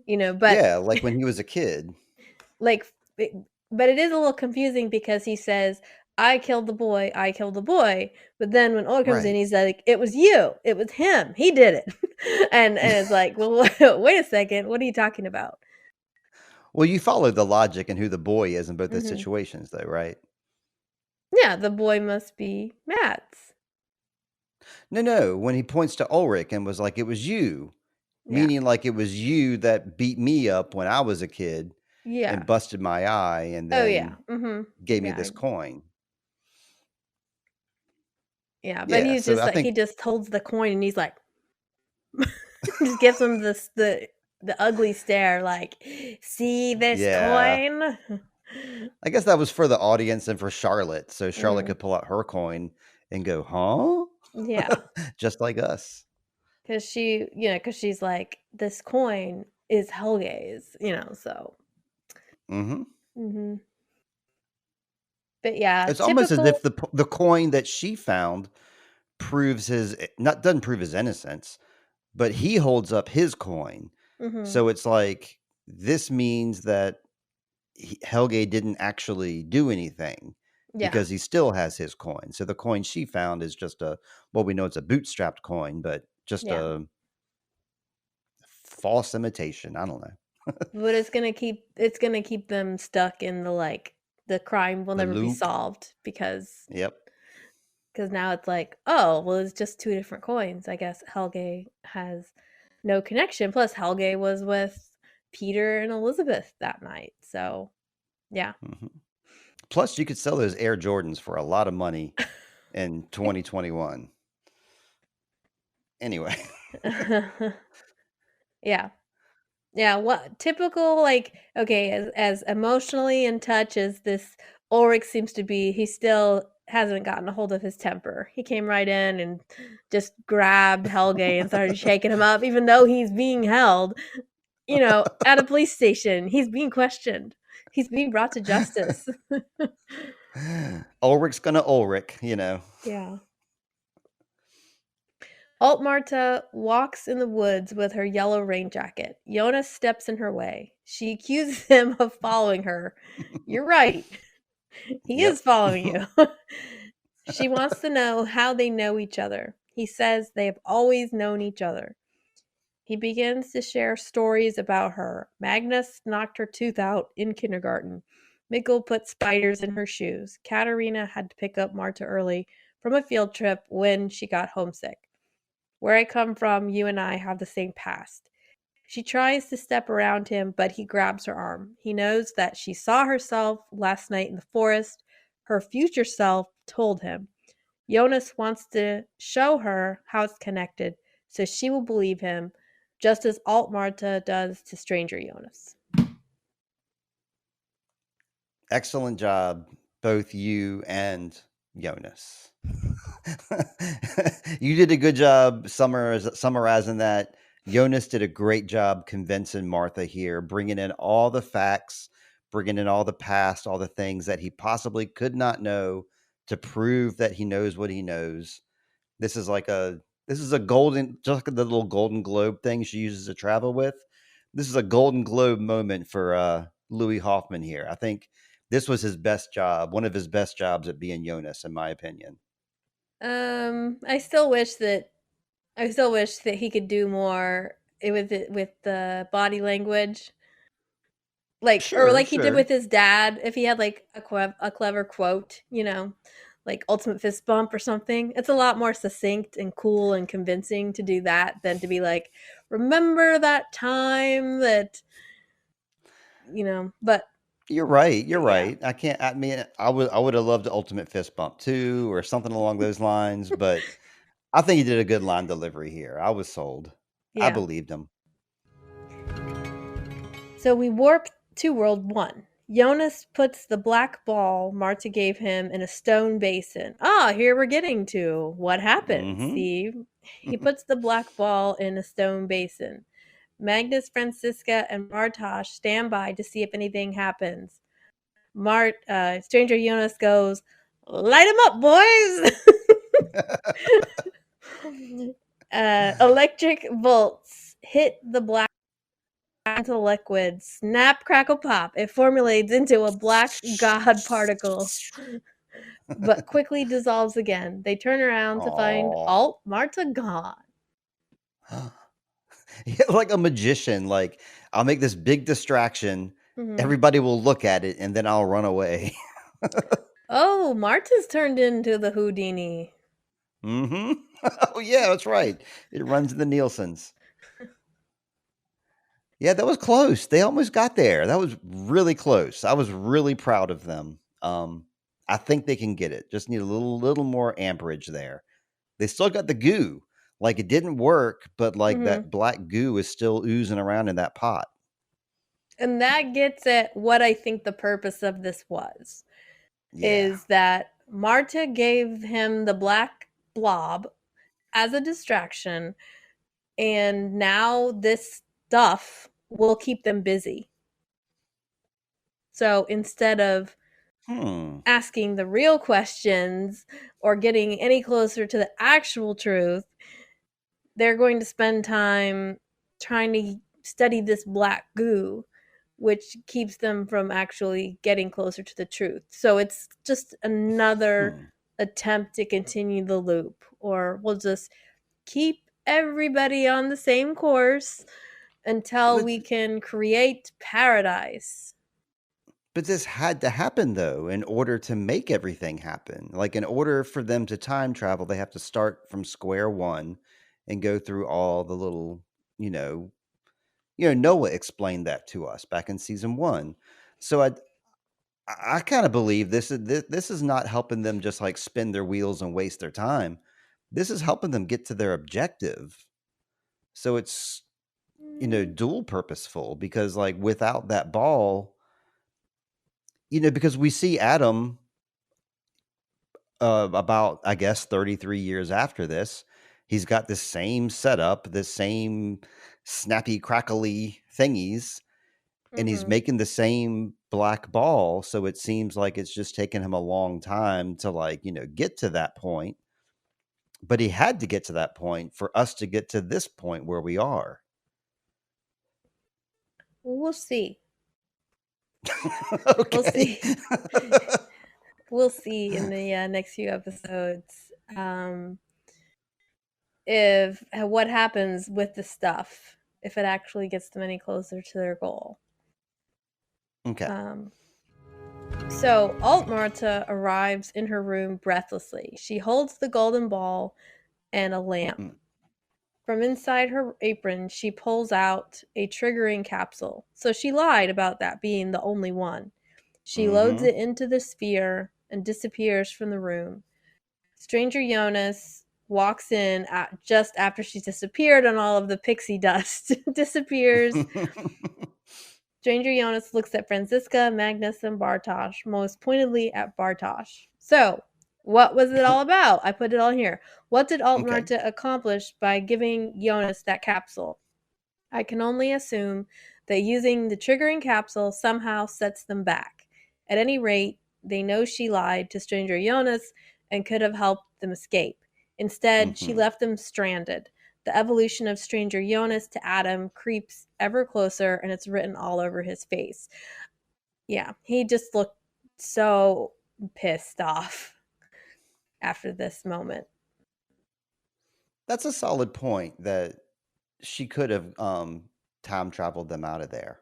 B: but
A: Yeah, like when he was a kid.
B: like, it, but it is a little confusing because he says, I killed the boy. But then when Ulrich comes in,
A: Right.
B: he's like, it was you, it was him, he did it. And it's like, well, wait a second, what are you talking about?
A: Well, you follow the logic and who the boy is in both those
B: Hmm.
A: situations, though, right?
B: Yeah, the boy must be Matt's.
A: No, no. When he points to Ulrich and was like, it was you,
B: Yeah.
A: meaning like it was you that beat me up when I was a kid
B: Yeah.
A: and busted my eye and
B: Oh, yeah.
A: then gave me
B: Yeah.
A: this coin.
B: Yeah, but
A: Yeah.
B: he's
A: So
B: just
A: I
B: like he
A: think,
B: just holds the coin and he's like just gives him this the ugly stare like, "See this
A: yeah,
B: coin?"
A: I guess that was for the audience and for Charlotte. So Charlotte
B: Mm,
A: could pull out her coin and go, huh?
B: yeah,
A: Just like us.
B: because because she's like, "This coin is Helge's," so
A: Hmm.
B: mhm. But yeah,
A: It's almost as
B: typical.
A: if the coin that she found proves his not doesn't prove his innocence, but he holds up his coin.
B: Mhm.
A: So it's like this means that Helge didn't actually do anything
B: Yeah,
A: because he still has his coin. So the coin she found is just well, we know it's a bootstrapped coin, but just
B: yeah.
A: a false imitation. I don't know.
B: But it's gonna keep them stuck in the crime will
A: The
B: never be
A: loop.
B: solved
A: Yep.
B: because now it's like, oh, well, it's just two different coins. I guess Helge has no connection. Plus, Helge was with Peter and Elizabeth that night. So, yeah.
A: Hmm. Plus, you could sell those Air Jordans for a lot of money in 2021. Anyway.
B: Yeah. Yeah. What typical, like, okay, as emotionally in touch as this Ulrich seems to be, he still hasn't gotten a hold of his temper. He came right in and just grabbed Helge and started shaking him up, even though he's being held at a police station. He's being questioned. He's being brought to justice.
A: Ulrich's gonna Ulrich.
B: Yeah. Altmarta walks in the woods with her yellow rain jacket. Jonas steps in her way. She accuses him of following her. You're right. He
A: Yep.
B: is following you. She wants to know how they know each other. He says they have always known each other. He begins to share stories about her. Magnus knocked her tooth out in kindergarten. Mikkel put spiders in her shoes. Katerina had to pick up Marta early from a field trip when she got homesick. Where I come from, you and I have the same past. She tries to step around him, but he grabs her arm. He knows that she saw herself last night in the forest. Her future self told him. Jonas wants to show her how it's connected so she will believe him, just as Alt Marta does to Stranger Jonas.
A: Excellent job, both you and Jonas. You did a good job summarizing that. Jonas did a great job convincing Martha here, bringing in all the facts, bringing in all the past, all the things that he possibly could not know to prove that he knows what he knows. This is like this is a golden, just like the little Golden Globe thing she uses to travel with. This is a Golden Globe moment for Louis Hoffman here. I think this was his best job, one of his best jobs at being Jonas, in my opinion.
B: I still wish that he could do more with the body language. Or
A: Sure,
B: like he did
A: sure.
B: with his dad, if he had like a clever quote, like ultimate fist bump or something. It's a lot more succinct and cool and convincing to do that than to be like, remember that time that, but
A: You're right. You're
B: yeah.
A: right. I can't. I mean, I would have loved the ultimate fist bump too, or something along those lines. But I think he did a good line delivery here. I was sold. I
B: Yeah.
A: believed him.
B: So we warp to World 1. Jonas puts the black ball Marta gave him in a stone basin. Here we're getting to what happens,
A: Mm-hmm.
B: Steve. He puts the black ball in a stone basin. Magnus, Franziska, and Martosh stand by to see if anything happens. Stranger Jonas goes, "Light him up, boys!" Electric bolts hit the black into liquid. Snap, crackle, pop. It formulates into a black god particle, but quickly dissolves again. They turn around to find
A: Oh.
B: Alt Marta gone.
A: Like a magician, like, I'll make this big distraction,
B: Mhm.
A: everybody will look at it, and then I'll run away.
B: Oh, Marta's turned into the Houdini.
A: Mhm. Oh, yeah, that's right. It runs in the Nielsen's. Yeah, that was close. They almost got there. That was really close. I was really proud of them. I think they can get it. Just need a little more amperage there. They still got the goo. Like, it didn't work, but, like,
B: Mhm.
A: that black goo is still oozing around in that pot.
B: And that gets at what I think the purpose of this was.
A: Yeah.
B: Is that Marta gave him the black blob as a distraction, and now this stuff will keep them busy. So instead of
A: Hmm.
B: asking the real questions or getting any closer to the actual truth, they're going to spend time trying to study this black goo, which keeps them from actually getting closer to the truth. So it's just another
A: Hmm.
B: attempt to continue the loop, or we'll just keep everybody on the same course until
A: But
B: we can create paradise.
A: but this had to happen though in order to make everything happen. Like, in order for them to time travel, they have to start from square one and go through all the little, Noah explained that to us back in season 1. So I kind of believe this is not helping them just like spin their wheels and waste their time. This is helping them get to their objective. So it's,
B: Mm,
A: dual purposeful, because like without that ball, because we see Adam about, I guess, 33 years after this, he's got this same setup, this same snappy, crackly thingies, and he's
B: mhm.
A: making the same black ball. So it seems like it's just taken him a long time to, like, get to that point. But he had to get to that point for us to get to this point where we are.
B: We'll see. We'll
A: Okay.
B: see. We'll see in the next few episodes, um, if what happens with the stuff, if it actually gets them any closer to their goal.
A: Okay.
B: Um, so Alt Marta arrives in her room breathlessly. She holds the golden ball and a lamp.
A: Mm.
B: From inside her apron, she pulls out a triggering capsule. So she lied about that being the only one. She loads
A: Mm-hmm.
B: it into the sphere and disappears from the room. Stranger Jonas walks in just after she's disappeared and all of the pixie dust disappears. Stranger Jonas looks at Franziska, Magnus, and Bartosz, most pointedly at Bartosz. So, what was it all about? I put it all here. What did
A: Okay.
B: Altmarta accomplish by giving Jonas that capsule? I can only assume that using the triggering capsule somehow sets them back. At any rate, they know she lied to Stranger Jonas and could have helped them escape. Instead, she
A: Mm-hmm.
B: left them stranded. The evolution of Stranger Jonas to Adam creeps ever closer, and it's written all over his face. Yeah, he just looked so pissed off after this moment.
A: That's a solid point that she could have time traveled them out of there.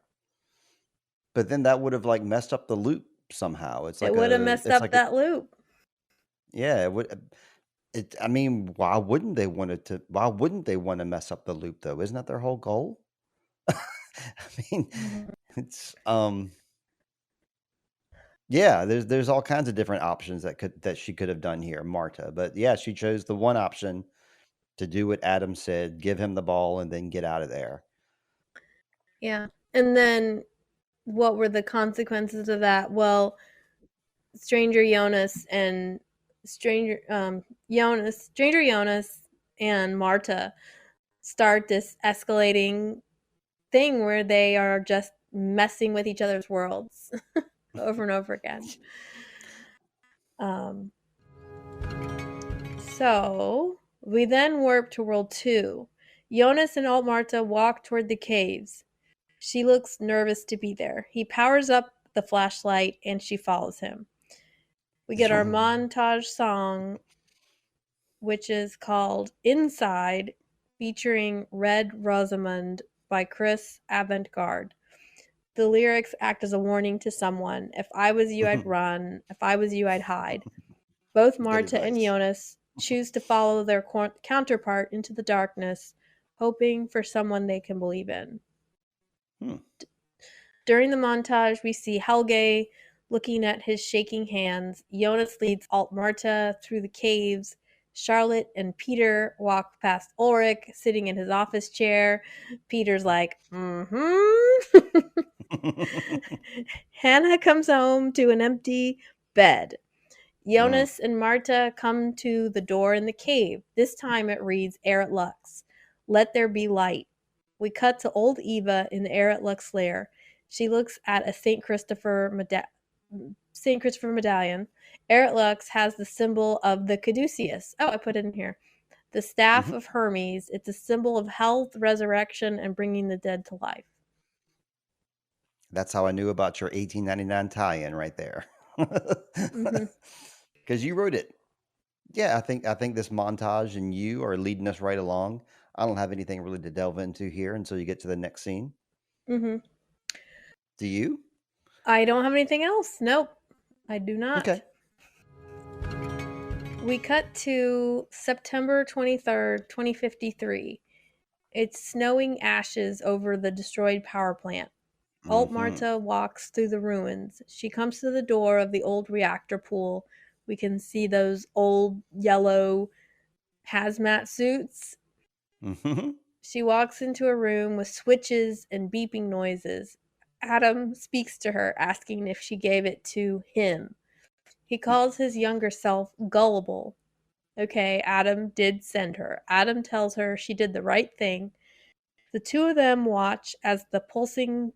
A: But then that would have like messed up the loop somehow.
B: It would have messed up that loop.
A: Yeah, it would. I mean, why wouldn't they want to mess up the loop though? Isn't that their whole goal? I mean,
B: Mhm.
A: it's yeah, there's all kinds of different options that she could have done here, Marta. But yeah, she chose the one option to do what Adam said, give him the ball and then get out of there.
B: Yeah. And then what were the consequences of that? Well, Stranger Jonas and Stranger Jonas and Marta start this escalating thing where they are just messing with each other's worlds over and over again. Um, so we then warp to World 2. Jonas and Alt Marta walk toward the caves. She looks nervous to be there. He powers up the flashlight and she follows him. We get our montage song, which is called Inside, featuring Red Rosamund by Chris Avantgarde. The lyrics act as a warning to someone. If I was you, I'd run. If I was you, I'd hide. Both
A: Good
B: Marta and
A: advice.
B: Jonas choose to follow their counterpart into the darkness, hoping for someone they can believe in. During the montage, we see Helge looking at his shaking hands. Jonas leads Alt Marta through the caves. Charlotte and Peter walk past Ulrich sitting in his office chair. Peter's like, Hannah comes home to an empty bed. Jonas and Marta come to the door in the cave. This time it reads Erit Lux. Let there be light. We cut to old Eva in the Erit Lux lair. She looks at a St. Christopher medallion. Erit Lux has the symbol of the caduceus. Oh, I put it in here. The staff of Hermes. It's a symbol of health, resurrection, and bringing the dead to life.
A: That's how I knew about your 1899 tie-in right there. Because you wrote it. Yeah, I think this montage and you are leading us right along. I don't have anything really to delve into here until you get to the next scene.
B: Mm-hmm.
A: Do you?
B: I don't have anything else. Nope, I do not.
A: Okay.
B: We cut to September 23rd, 2053. It's snowing ashes over the destroyed power plant. Alt Marta walks through the ruins. She comes to the door of the old reactor pool. We can see those old yellow hazmat suits. She walks into a room with switches and beeping noises. Adam speaks to her, asking if she gave it to him. He calls his younger self gullible. Okay, Adam did send her. Adam tells her she did the right thing. The two of them watch as the pulsing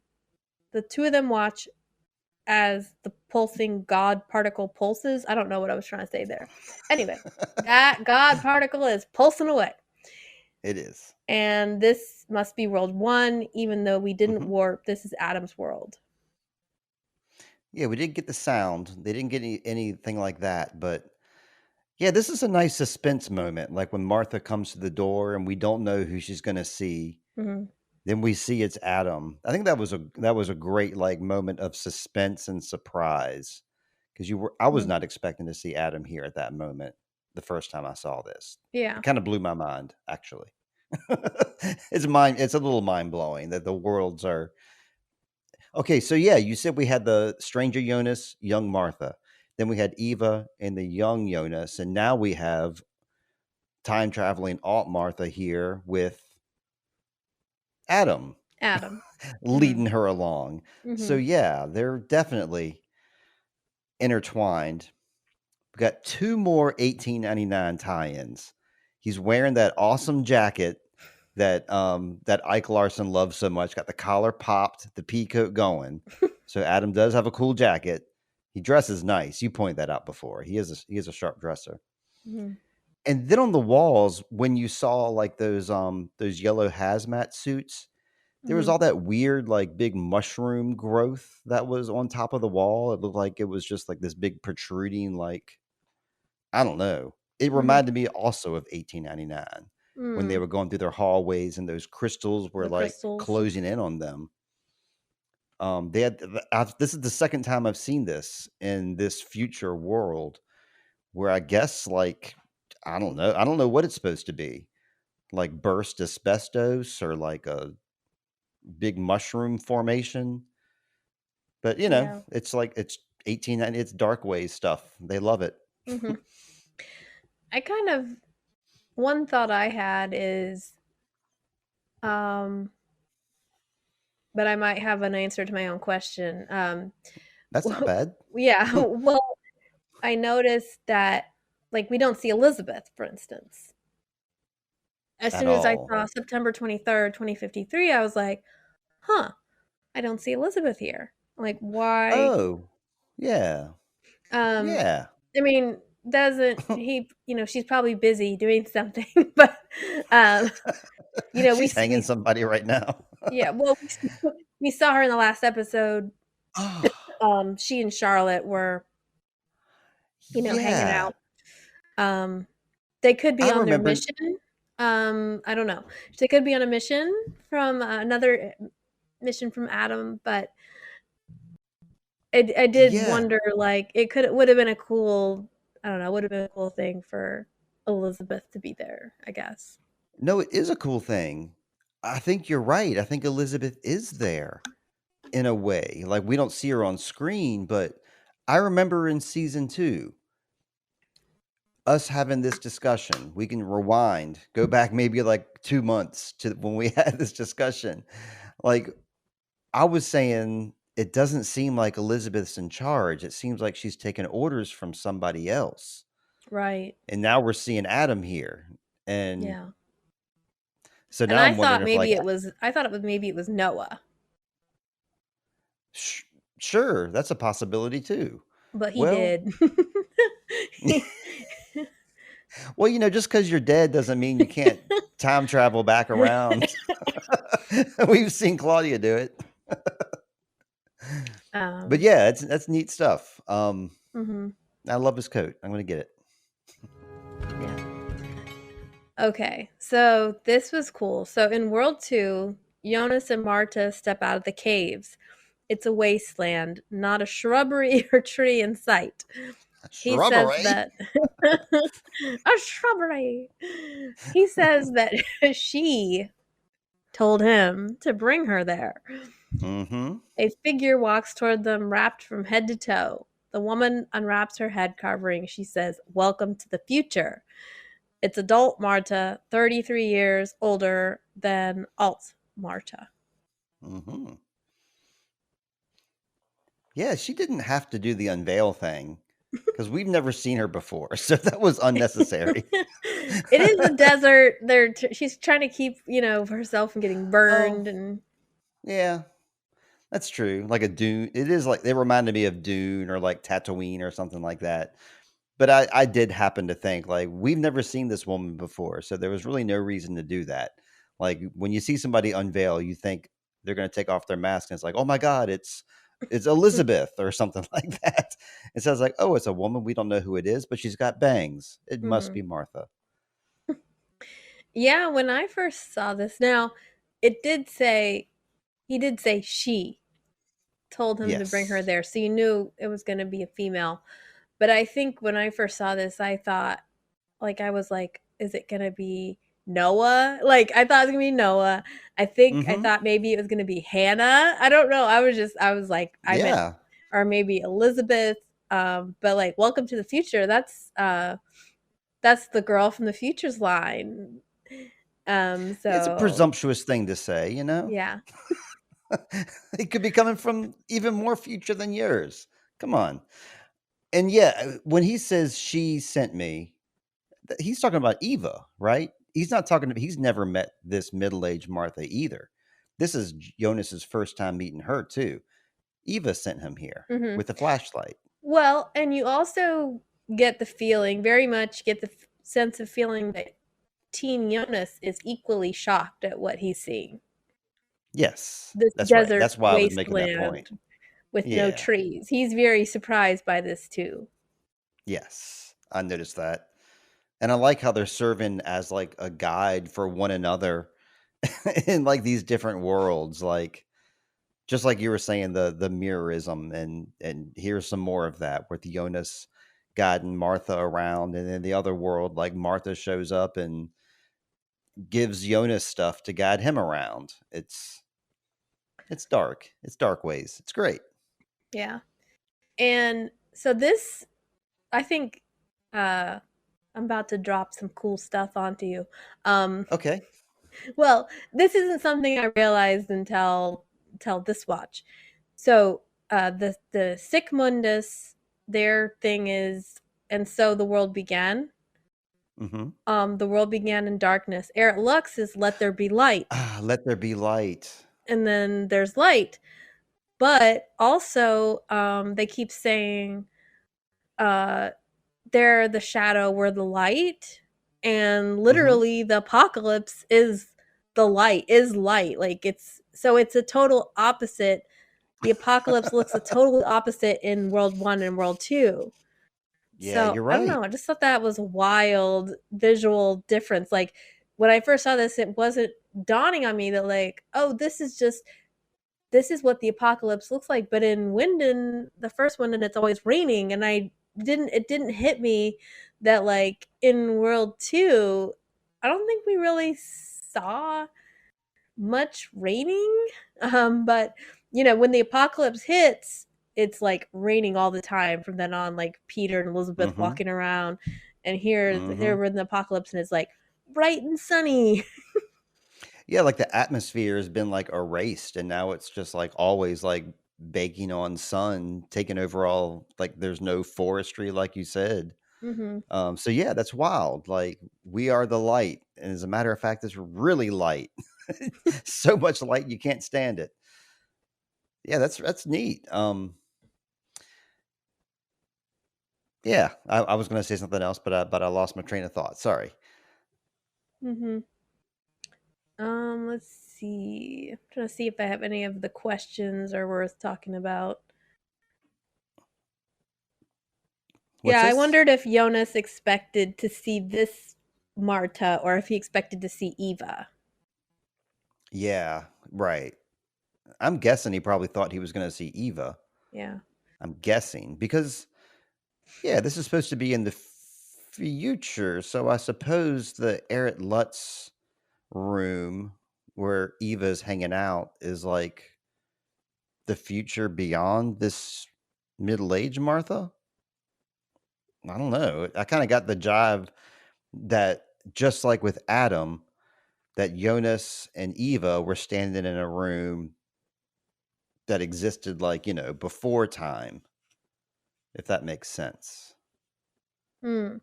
B: God particle pulses. I don't know what I was trying to say there. Anyway, that God particle is pulsing away.
A: It is.
B: And this must be world 1, even though we didn't warp. This is Adam's world.
A: Yeah, we didn't get the sound. They didn't get anything like that, but yeah, this is a nice suspense moment. Like when Martha comes to the door and we don't know who she's going to see. Then we see it's Adam. I think that was a great like moment of suspense and surprise because I was not expecting to see Adam here at that moment the first time I saw this.
B: Yeah.
A: It kind of blew my mind actually. It's a little mind-blowing that the worlds are. Okay, so yeah, you said we had the stranger Jonas, young Martha. Then we had Eva and the young Jonas, and now we have time traveling Alt Martha here with Adam leading her along. So yeah, they're definitely intertwined. We got two more 1899 tie-ins. He's wearing that awesome jacket that Ike Larson loves so much. Got the collar popped, the pea coat going. So Adam does have a cool jacket. He dresses nice. You pointed that out before. He is a sharp dresser. And then on the walls, when you saw like those yellow hazmat suits, there was all that weird like big mushroom growth that was on top of the wall. It looked like it was just like this big protruding like I don't know. It reminded me also of 1899 when they were going through their hallways and those crystals were like closing in on them. They had this is the second time I've seen this in this future world where I guess like I don't know what it's supposed to be, like burst asbestos or like a big mushroom formation. But you know, it's like it's 1890, it's dark ways stuff. They love it.
B: I kind of one thought I had is but I might have an answer to my own question.
A: That's not bad.
B: Yeah, well, I noticed that, like, we don't see Elizabeth, for instance. As
A: At
B: soon as I
A: all.
B: saw September 23rd, 2053, I was like, "Huh, I don't see Elizabeth here." Like, why?
A: Oh, yeah.
B: Um,
A: Yeah.
B: I mean, doesn't he, she's probably busy doing something, but, um, we
A: She's hanging
B: we
A: somebody right now.
B: yeah, well, we saw her in the last episode. She and Charlotte were, hanging
A: Yeah.
B: out. Um, they could
A: I
B: be on their
A: remember.
B: mission. I don't know. They could be on a mission from another mission from Adam, but I did
A: Yeah.
B: wonder, like, it would have been a cool, I don't know, would have been a cool thing for Elizabeth to be there, I guess.
A: No, it is a cool thing. I think you're right. I think Elizabeth is there in a way. Like, we don't see her on screen, but I remember in season 2, us having this discussion. We can rewind, go back maybe like 2 months to when we had this discussion. Like, I was saying it doesn't seem like Elizabeth's in charge. It seems like she's taking orders from somebody else.
B: Right.
A: And now we're seeing Adam here. And
B: Yeah.
A: so
B: And
A: now I'm wondering if, like,
B: I thought it was maybe it was Noah,
A: sh- sure, that's a possibility too.
B: but he
A: Well,
B: did.
A: well, just because you're dead doesn't mean you can't time travel back around. We've seen Claudia do it. But
B: um,
A: yeah, that's neat stuff.
B: mhm,
A: I love his coat. I'm gonna get it.
B: yeah. Okay, so this was cool. So in World 2, Jonas and Marta step out of the caves. It's a wasteland, not a shrubbery or tree in sight. He says
A: Shrubbery.
B: that a shrubbery. He says that she told him to bring her there.
A: Mm-hmm.
B: A figure walks toward them, wrapped from head to toe. The woman unwraps her head covering. She says, "Welcome to the future." It's adult Marta, 33 years older than alt Marta.
A: Mm-hmm. Yeah, she didn't have to do the unveil thing because we've never seen her before, so that was unnecessary.
B: It is a desert. She's trying to keep, herself from getting
A: Oh,
B: burned and
A: yeah, that's true. Like a Dune. It is like they reminded me of Dune or like Tatooine or something like that. But I did happen to think, like, we've never seen this woman before, so there was really no reason to do that. Like, when you see somebody unveil, you think they're gonna take off their mask, and it's like, "Oh my god, it's Elizabeth," or something like that. It says like, "Oh, it's a woman, we don't know who it is, but she's got bangs. It must
B: Mhm.
A: be Martha."
B: Yeah, when I first saw this, now it did say he did say she told him to bring her
A: Yes.
B: there, so you knew it was going to be a female. But I think when I first saw this, I thought, like, I was like, is it going to be Noah? Like, I thought it was going to be Noah. I
A: Mhm.
B: thought maybe it was going to be Hannah. I don't know. I was like, I meant,
A: Yeah.
B: or maybe Elizabeth. But like, Welcome to the Future. That's the girl from the Future's line.
A: It's a
B: So
A: presumptuous thing to say, you know?
B: yeah.
A: It could be coming from even more future than yours. Come on. And yeah, when he says she sent me, he's talking about Eva, right? He's not talking to he's never met this middle-aged Martha either. This is Jonas's first time meeting her too. Eva sent him here
B: Hmm.
A: with the flashlight.
B: Well, and you also get the feeling, very much get the sense of feeling that Teen Jonas is equally shocked at what he's seeing.
A: Yes,
B: This
A: that's right.
B: desert
A: That's why I was making that point.
B: wasteland with no
A: Yeah.
B: trees. He's very surprised by this too.
A: Yes. I noticed that. And I like how they're serving as like a guide for one another in like these different worlds. Like just like you were saying, the mirrorism, and here's some more of that with Jonas guiding Martha around, and in the other world, like Martha shows up and gives Jonas stuff to guide him around. It's dark. It's dark ways. It's great.
B: Yeah. And so this, I think, I'm about to drop some cool stuff onto you. Um,
A: Okay.
B: well, this isn't something I realized until tell this watch. So the Sic Mundus, their thing is, and so the world began.
A: Mm-hmm.
B: The world began in darkness. Eric Lux is let there be light,
A: Let there be light.
B: and then there's light. But also, they keep saying, uh, they're the shadow, we're the light, and
A: Mm-hmm.
B: literally the apocalypse is the light, is light. Like it's a total opposite. The apocalypse looks a totally opposite in World 1 and World 2.
A: Yeah,
B: So
A: you're
B: I don't
A: right.
B: know. I just thought that was a wild visual difference. Like when I first saw this, it wasn't dawning on me that like, oh, this is what the apocalypse looks like. But in Winden, the first one, and it's always raining, and it didn't hit me that like in World 2, I don't think we really saw much raining. But when the apocalypse hits, it's like raining all the time from then on, like Peter and Elizabeth
A: Mm-hmm.
B: walking around, and here
A: Mm-hmm.
B: we're in the apocalypse and it's like bright and sunny.
A: Yeah, like the atmosphere has been like erased, and now it's just like always like baking on sun, taking over all. Like there's no forestry, like you said.
B: Mm-hmm.
A: So yeah, that's wild. Like we are the light, and as a matter of fact, it's really light. So much light you can't stand it. Yeah, that's neat. Yeah, I was going to say something else, but I lost my train of thought. Sorry.
B: Mm-hmm. Let's see. I'm trying to see if I have any of the questions are worth talking about.
A: What's
B: Yeah, I
A: this?
B: wondered if Jonas expected to see this Marta or if he expected to see Eva.
A: Yeah, right. I'm guessing he probably thought he was going to see Eva.
B: Yeah.
A: I'm guessing because yeah, this is supposed to be in the future, so I suppose the Eric Lutz room where Eva's hanging out is like the future beyond this middle-aged Martha. I don't know. I kind of got the jive that just like with Adam, that Jonas and Eva were standing in a room that existed like, before time, if that makes sense.
B: Hmm.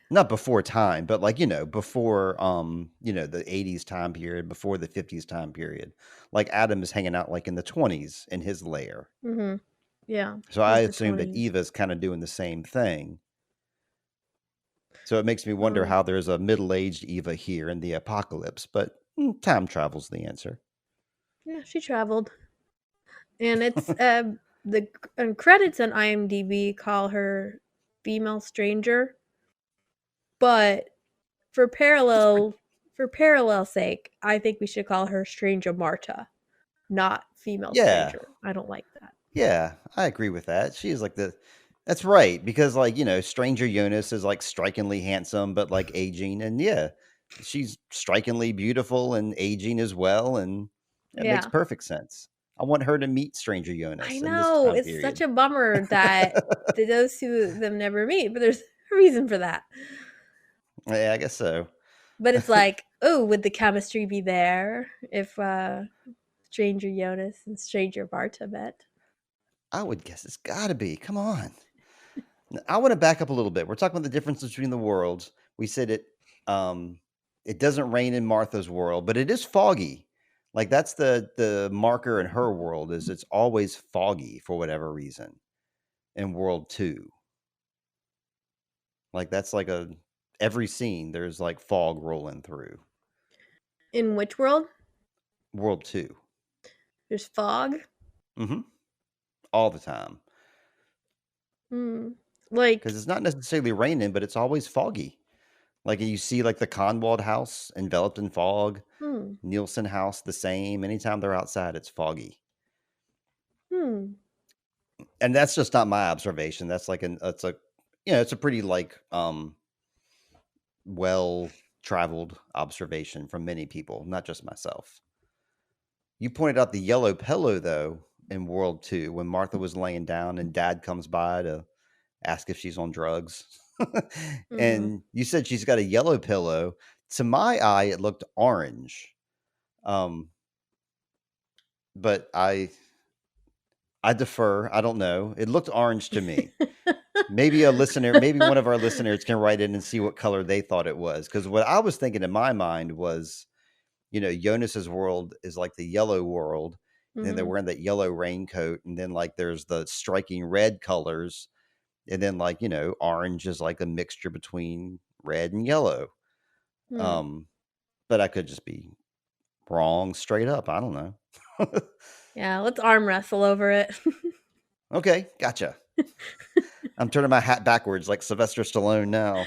A: Not before time, but like, before the 80s time period, before the 50s time period. Like Adam is hanging out like in the 20s in his lair.
B: Mm-hmm. Yeah.
A: So I
B: Like the
A: assume that
B: 20s.
A: Eva's kind of doing the same thing. So it makes me wonder
B: Um,
A: how there's a middle-aged Eva here in the apocalypse, but time travel's the answer.
B: yeah, she traveled. And it's the credits on IMDb call her female stranger, but for
A: That's pretty.
B: parallel sake, I think we should call her Stranger Marta, not female
A: Yeah,
B: stranger. I don't like that.
A: yeah, I agree with that. She is like the. That's right because like Stranger Jonas is like strikingly handsome but like aging, and yeah, she's strikingly beautiful and aging as well, and it makes
B: Yeah.
A: perfect sense. I want her to meet Stranger
B: I
A: Jonas in this
B: know.
A: time
B: It's such
A: period.
B: a bummer that those two of them never meet, but there's a reason for that.
A: Yeah, I guess so.
B: But it's like, oh, would the chemistry be there if Stranger Jonas and Stranger Marta met?
A: I would guess it's got to be. Come on. I want to back up a little bit. We're talking about the difference between the worlds. We said um it doesn't rain in Martha's world, but it is foggy. Like that's the marker in her world is it's always foggy for whatever reason in world 2. Like that's like a every scene there's like fog rolling through.
B: In which world?
A: World 2.
B: There's fog.
A: Mhm. All the time.
B: Hmm. Like,
A: Cuz it's not necessarily raining, but it's always foggy. Like you see like the Conwald house enveloped in fog.
B: hmm,
A: Nielsen House the same. Anytime they're outside, it's foggy.
B: hmm.
A: And that's just not my observation. That's like it's a it's a pretty like well traveled observation from many people, not just myself. You pointed out the yellow pillow though in World 2 when Martha was laying down and dad comes by to ask if she's on drugs.
B: Mm-hmm.
A: And you said she's got a yellow pillow. To my eye, it looked orange. Um, but I defer. I don't know. It looked orange to me. Maybe a listener, maybe one of our listeners can write in and see what color they thought it was. Because what I was thinking in my mind was, Jonas's world is like the yellow world, and then they're
B: Mhm.
A: wearing that yellow raincoat, and then like there's the striking red colors, and then like orange is like a mixture between red and yellow.
B: Hmm.
A: Um, but I could just be wrong straight up. I don't know.
B: Yeah, let's arm wrestle over it.
A: Okay, gotcha. I'm turning my hat backwards like Sylvester Stallone now.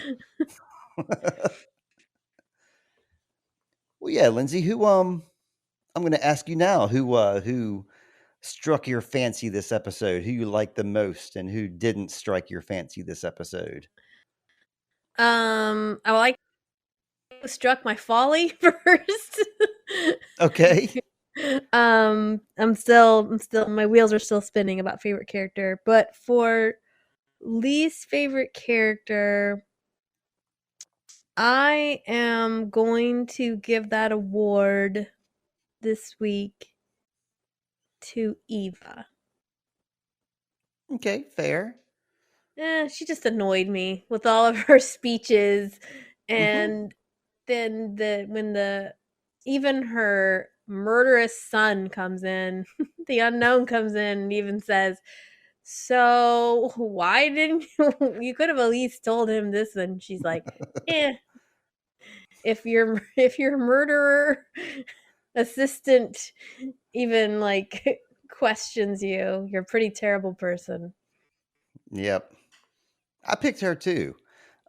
A: Well, yeah, Lindsay, I'm going to ask you now who struck your fancy this episode, who you liked the most, and who didn't strike your fancy this episode.
B: I like struck my folly first.
A: Okay.
B: I'm still my wheels are still spinning about favorite character, but for least favorite character, I am going to give that award this week to Eva.
A: Okay, fair.
B: She just annoyed me with all of her speeches,
A: Mm-hmm.
B: and then when the even her murderous son comes in, the unknown comes in and even says, "So why didn't you could have at least told him this?" And she's like, "Eh, if your murderer assistant even like questions you, you're a pretty terrible person."
A: Yep. I picked her too.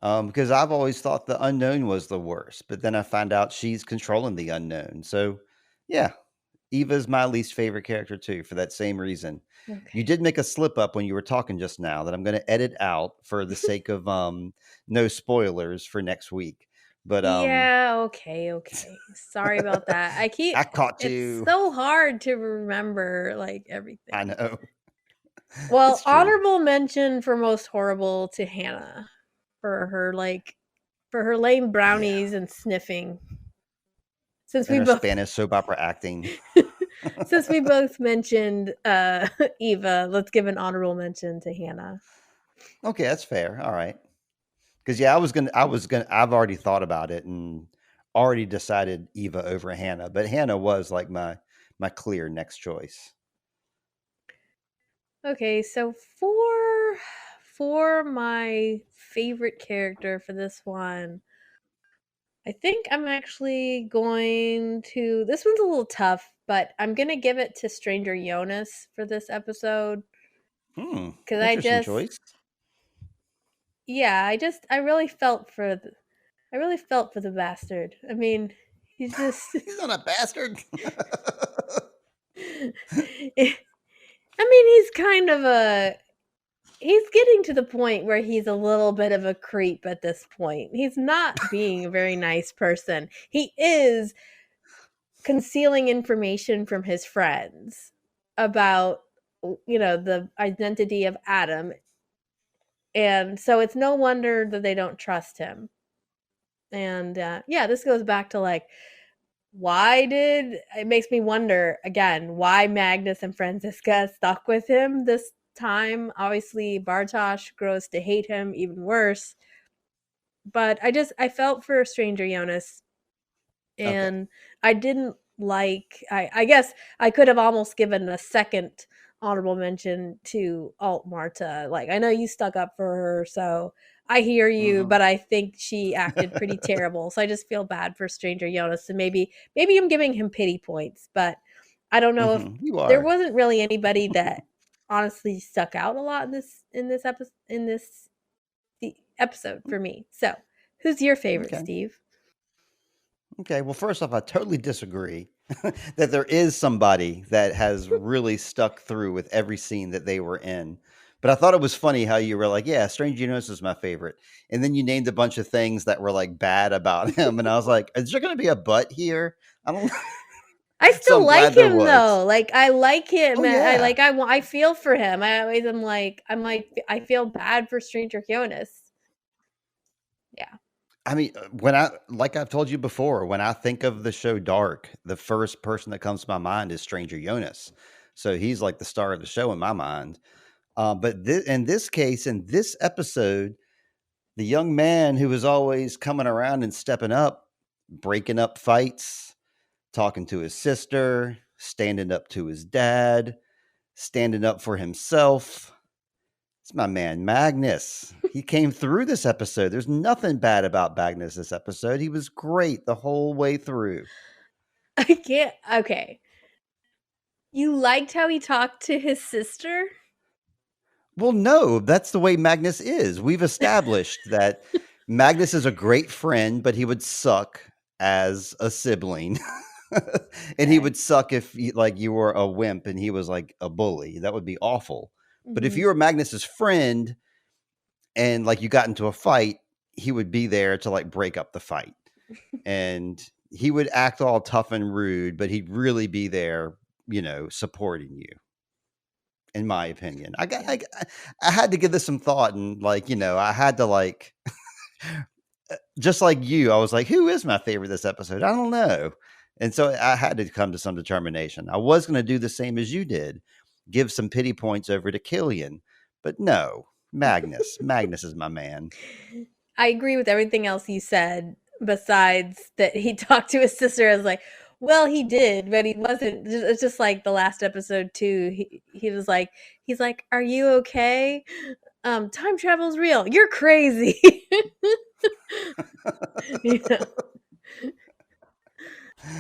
A: Because I've always thought the unknown was the worst, but then I find out she's controlling the unknown. So, yeah, Eva's my least favorite character too, for that same reason. You
B: Okay.
A: did make a slip up when you were talking just now that I'm going to edit out for the sake of no spoilers for next week. But
B: Yeah, okay. Sorry about that.
A: I caught
B: It's
A: you.
B: so hard to remember like
A: I
B: everything.
A: know.
B: Well,
A: It's true.
B: honorable mention for most horrible to Hannah for her lame
A: Yeah.
B: brownies and sniffing. Since
A: And
B: we
A: her
B: both
A: Spanish soap opera acting.
B: since we both mentioned Eva, let's give an honorable mention to Hannah.
A: Okay, that's fair. All right. Because yeah, I've already thought about it and already decided Eva over Hannah, but Hannah was like my clear next choice.
B: Okay, so for my favorite character for this one, I think I'm actually going to. This one's a little tough, but I'm gonna give it to Stranger Jonas for this episode
A: Hmm.
B: because
A: Interesting choice.
B: yeah, I really felt for, I really felt for the bastard. I mean, he's just,
A: He's not a bastard.
B: I mean, he's kind of he's getting to the point where he's a little bit of a creep at this point. He's not being a very nice person. He is concealing information from his friends about the identity of Adam, and so it's no wonder that they don't trust him. And yeah, this goes back to like, why did it makes me wonder again why Magnus and Franziska stuck with him this time. Obviously Bartosz grows to hate him even worse, but I felt for Stranger Jonas,
A: Okay.
B: and I didn't like. I guess I could have almost given a second honorable mention to Alt Marta. Like, I know you stuck up for her, so I hear you,
A: Hmm.
B: but I think she acted pretty terrible. So I just feel bad for Stranger Jonas, and maybe I'm giving him pity points, but I don't know if
A: You
B: there
A: are.
B: wasn't really anybody that honestly stuck out a lot in this episode for me. So, who's your favorite,
A: Okay.
B: Steve?
A: Okay. Well, first off, I totally disagree that there is somebody that has really stuck through with every scene that they were in. But I thought it was funny how you were like, "Yeah, Strange Universe is my favorite," and then you named a bunch of things that were like bad about him, and I was like, "Is there going to be a but here?" I don't.
B: I
A: So
B: still
A: I'm
B: like
A: glad there
B: him
A: was.
B: though. Like, I like him.
A: Oh
B: I
A: yeah,
B: like I feel for him. I always am like I feel bad for Stranger Jonas. Yeah.
A: I mean, like I've told you before, when I think of the show Dark, the first person that comes to my mind is Stranger Jonas. So he's like the star of the show in my mind. But in this case, in this episode, the young man who was always coming around and stepping up, breaking up fights, talking to his sister, standing up to his dad, standing up for himself. It's my man Magnus. He came through this episode. There's nothing bad about Magnus this episode. He was great the whole way through.
B: I can't. Okay. You liked how he talked to his sister?
A: Well, no, that's the way Magnus is. We've established that Magnus is a great friend, but he would suck as a sibling. And he
B: Okay.
A: would suck if you were a wimp and he was like a bully. That would be awful. But if
B: Mhm.
A: you were Magnus's friend and like you got into a fight, he would be there to like break up the fight. And he would act all tough and rude, but he'd really be there, supporting you. In my opinion,
B: Yeah.
A: I had to give this some thought, and I had to just like you, I was like, who is my favorite this episode? I don't know. And so I had to come to some determination. I was going to do the same as you did, give some pity points over to Killian, but no, Magnus is my man.
B: I agree with everything else you said, besides that he talked to his sister. I was like, well, he did, but he wasn't. It's just like the last episode too. He was like, he's like, "Are you okay? Time travel's real. You're crazy." You know?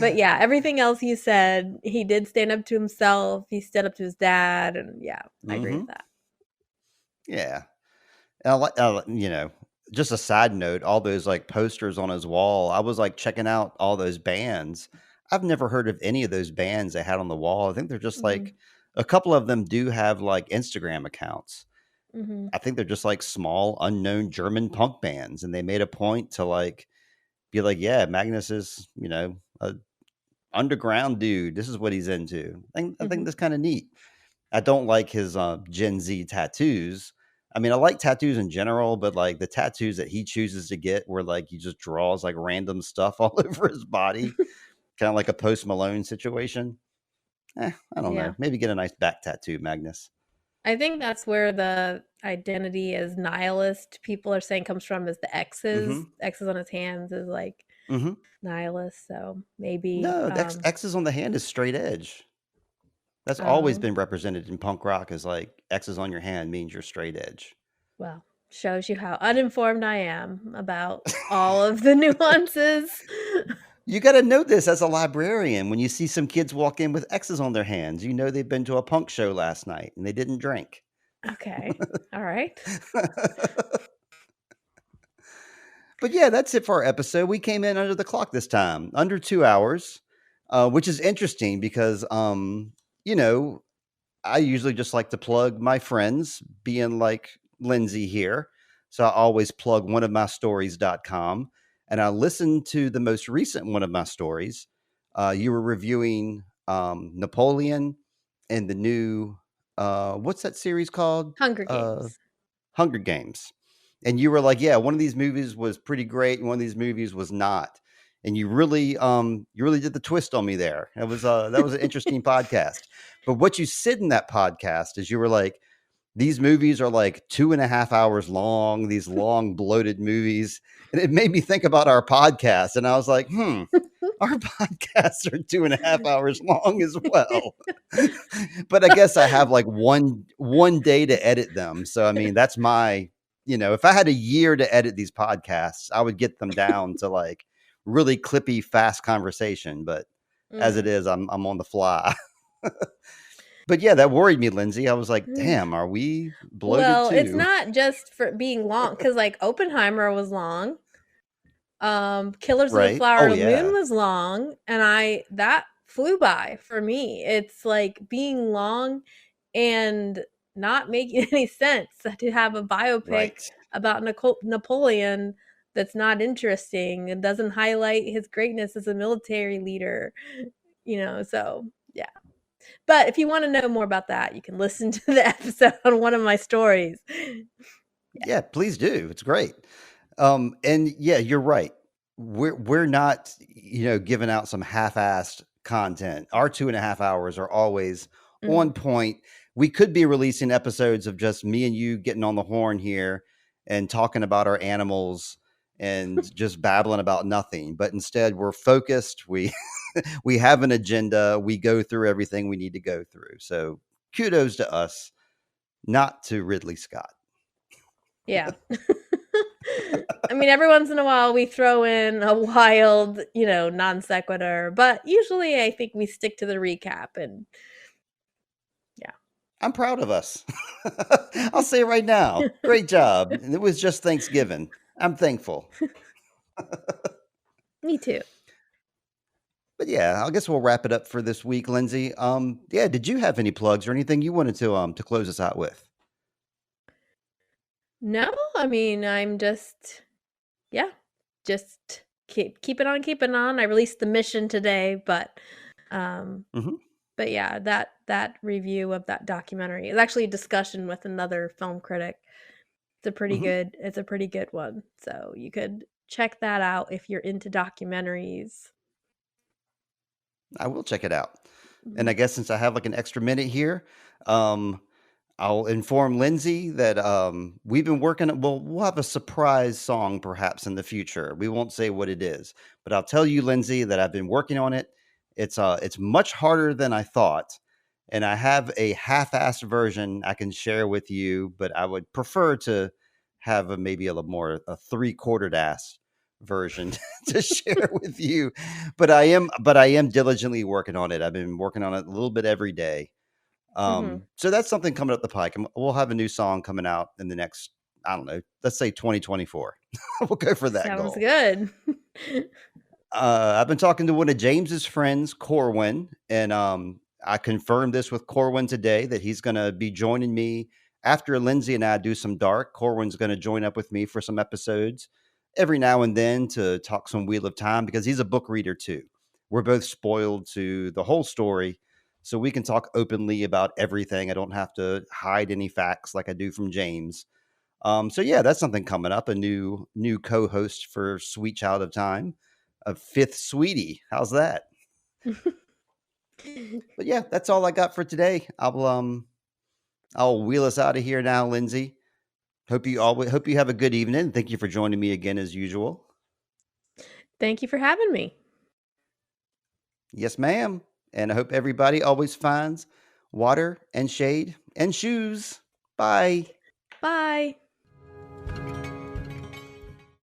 B: But yeah, everything else you said, he did stand up to himself. He stood up to his dad, and yeah, I agree
A: Hmm.
B: with that.
A: Yeah. And just a side note, all those like posters on his wall, I was like checking out all those bands. I've never heard of any of those bands they had on the wall. I think they're just
B: Hmm.
A: like a couple of them do have like Instagram accounts.
B: Hmm.
A: I think they're just like small, unknown German punk bands. And they made a point to like be like, yeah, Magnus is, a underground dude. This is what he's into. I think
B: Hmm.
A: that's kind of neat. I don't like his Gen Z tattoos. I mean, I like tattoos in general, but like the tattoos that he chooses to get, where like he just draws like random stuff all over his body, kind of like a Post Malone situation. I don't know.
B: Yeah.
A: Maybe get a nice back tattoo, Magnus.
B: I think that's where the identity as nihilist people are saying comes from, is the
A: Mm-hmm.
B: X's on his hands is like
A: Mm-hmm.
B: nihilist. So maybe,
A: No, the X's on the hand is straight edge. That's always
B: um,
A: been represented in punk rock as like X's on your hand means you're straight edge.
B: well, shows you how uninformed I am about all of the nuances.
A: You got to know this as a librarian. When you see some kids walk in with X's on their hands, you know they've been to a punk show last night and they didn't drink.
B: Okay. All right.
A: But yeah, that's it for our episode. We came in under the clock this time, under 2 hours, which is interesting because, you know, I usually just like to plug my friends, being like Lindsay here. So I always plug oneofmystories.com. And I listened to the most recent one of my stories. You were reviewing Napoleon and the new, what's that series called?
B: Hunger
A: Uh,
B: Games.
A: Hunger Games. And you were like, yeah, one of these movies was pretty great and one of these movies was not. And you really did the twist on me there. That was an interesting podcast. But what you said in that podcast is you were like, these movies are like 2.5 hours long, these long bloated movies. And it made me think about our podcast. And I was like, our podcasts are 2.5 hours long as well. But I guess I have like one day to edit them. So I mean, that's my, if I had a year to edit these podcasts, I would get them down to like really clippy, fast conversation. But as it
B: Mm.
A: is, I'm on the fly. But yeah, that worried me, Lindsay. I was like, damn, are we bloated
B: Well, it's
A: too?
B: not just for being long, because like Oppenheimer was long. Killers of the
A: Right?
B: Flower
A: Oh
B: of the Moon
A: yeah.
B: was long, and that flew by for me. It's like being long and not making any sense to have a biopic
A: Right.
B: about Napoleon that's not interesting and doesn't highlight his greatness as a military leader, so yeah. But if you want to know more about that, you can listen to the episode on one of my stories. Yeah.
A: Yeah, please do. It's great. And yeah, you're right. We're not, giving out some half-assed content. Our 2.5 hours are always
B: Mhm.
A: on point. We could be releasing episodes of just me and you getting on the horn here and talking about our animals and just babbling about nothing. But instead, we're focused. We we have an agenda. We go through everything we need to go through. So kudos to us, not to Ridley Scott.
B: Yeah. I mean, every once in a while we throw in a wild, non sequitur, but usually I think we stick to the recap and yeah.
A: I'm proud of us. I'll say right now, great job. And it was just Thanksgiving. I'm thankful.
B: Me too.
A: But yeah, I guess we'll wrap it up for this week, Lindsay. Yeah, did you have any plugs or anything you wanted to close us out with?
B: No, I mean, I'm just yeah, just keep it on keeping on. I released the mission today, um
A: Hmm.
B: but yeah, that review of that documentary is actually a discussion with another film critic.
A: Hmm.
B: It's a pretty good one. So you could check that out if you're into documentaries.
A: I will check it out. And
B: Mhm.
A: I guess since I have like an extra minute here, um, I'll inform Lindsay that we've been working. Well, we'll have a surprise song perhaps in the future. We won't say what it is, but I'll tell you, Lindsay, that I've been working on it. It's much harder than I thought, and I have a half-assed version I can share with you. But I would prefer to have maybe a little more a three-quartered ass version to share with you. But I am diligently working on it. I've been working on it a little bit every day.
B: Mhm.
A: So that's something coming up the pike. We'll have a new song coming out in the next, I don't know, let's say 2024. We'll go for that
B: Sounds
A: goal.
B: good.
A: I've been talking to one of James's friends, Corwin, and I confirmed this with Corwin today that he's going to be joining me after Lindsay and I do some dark. Corwin's going to join up with me for some episodes every now and then to talk some Wheel of Time because he's a book reader too. We're both spoiled to the whole story, so we can talk openly about everything. I don't have to hide any facts like I do from James. So yeah, that's something coming up. A new co-host for Sweet Child of Time, a fifth sweetie. How's that? But yeah, that's all I got for today. I'll wheel us out of here now, Lindsay. Hope you have a good evening. Thank you for joining me again as usual.
B: Thank you for having me.
A: Yes, ma'am. And I hope everybody always finds water and shade and shoes. Bye.
B: Bye.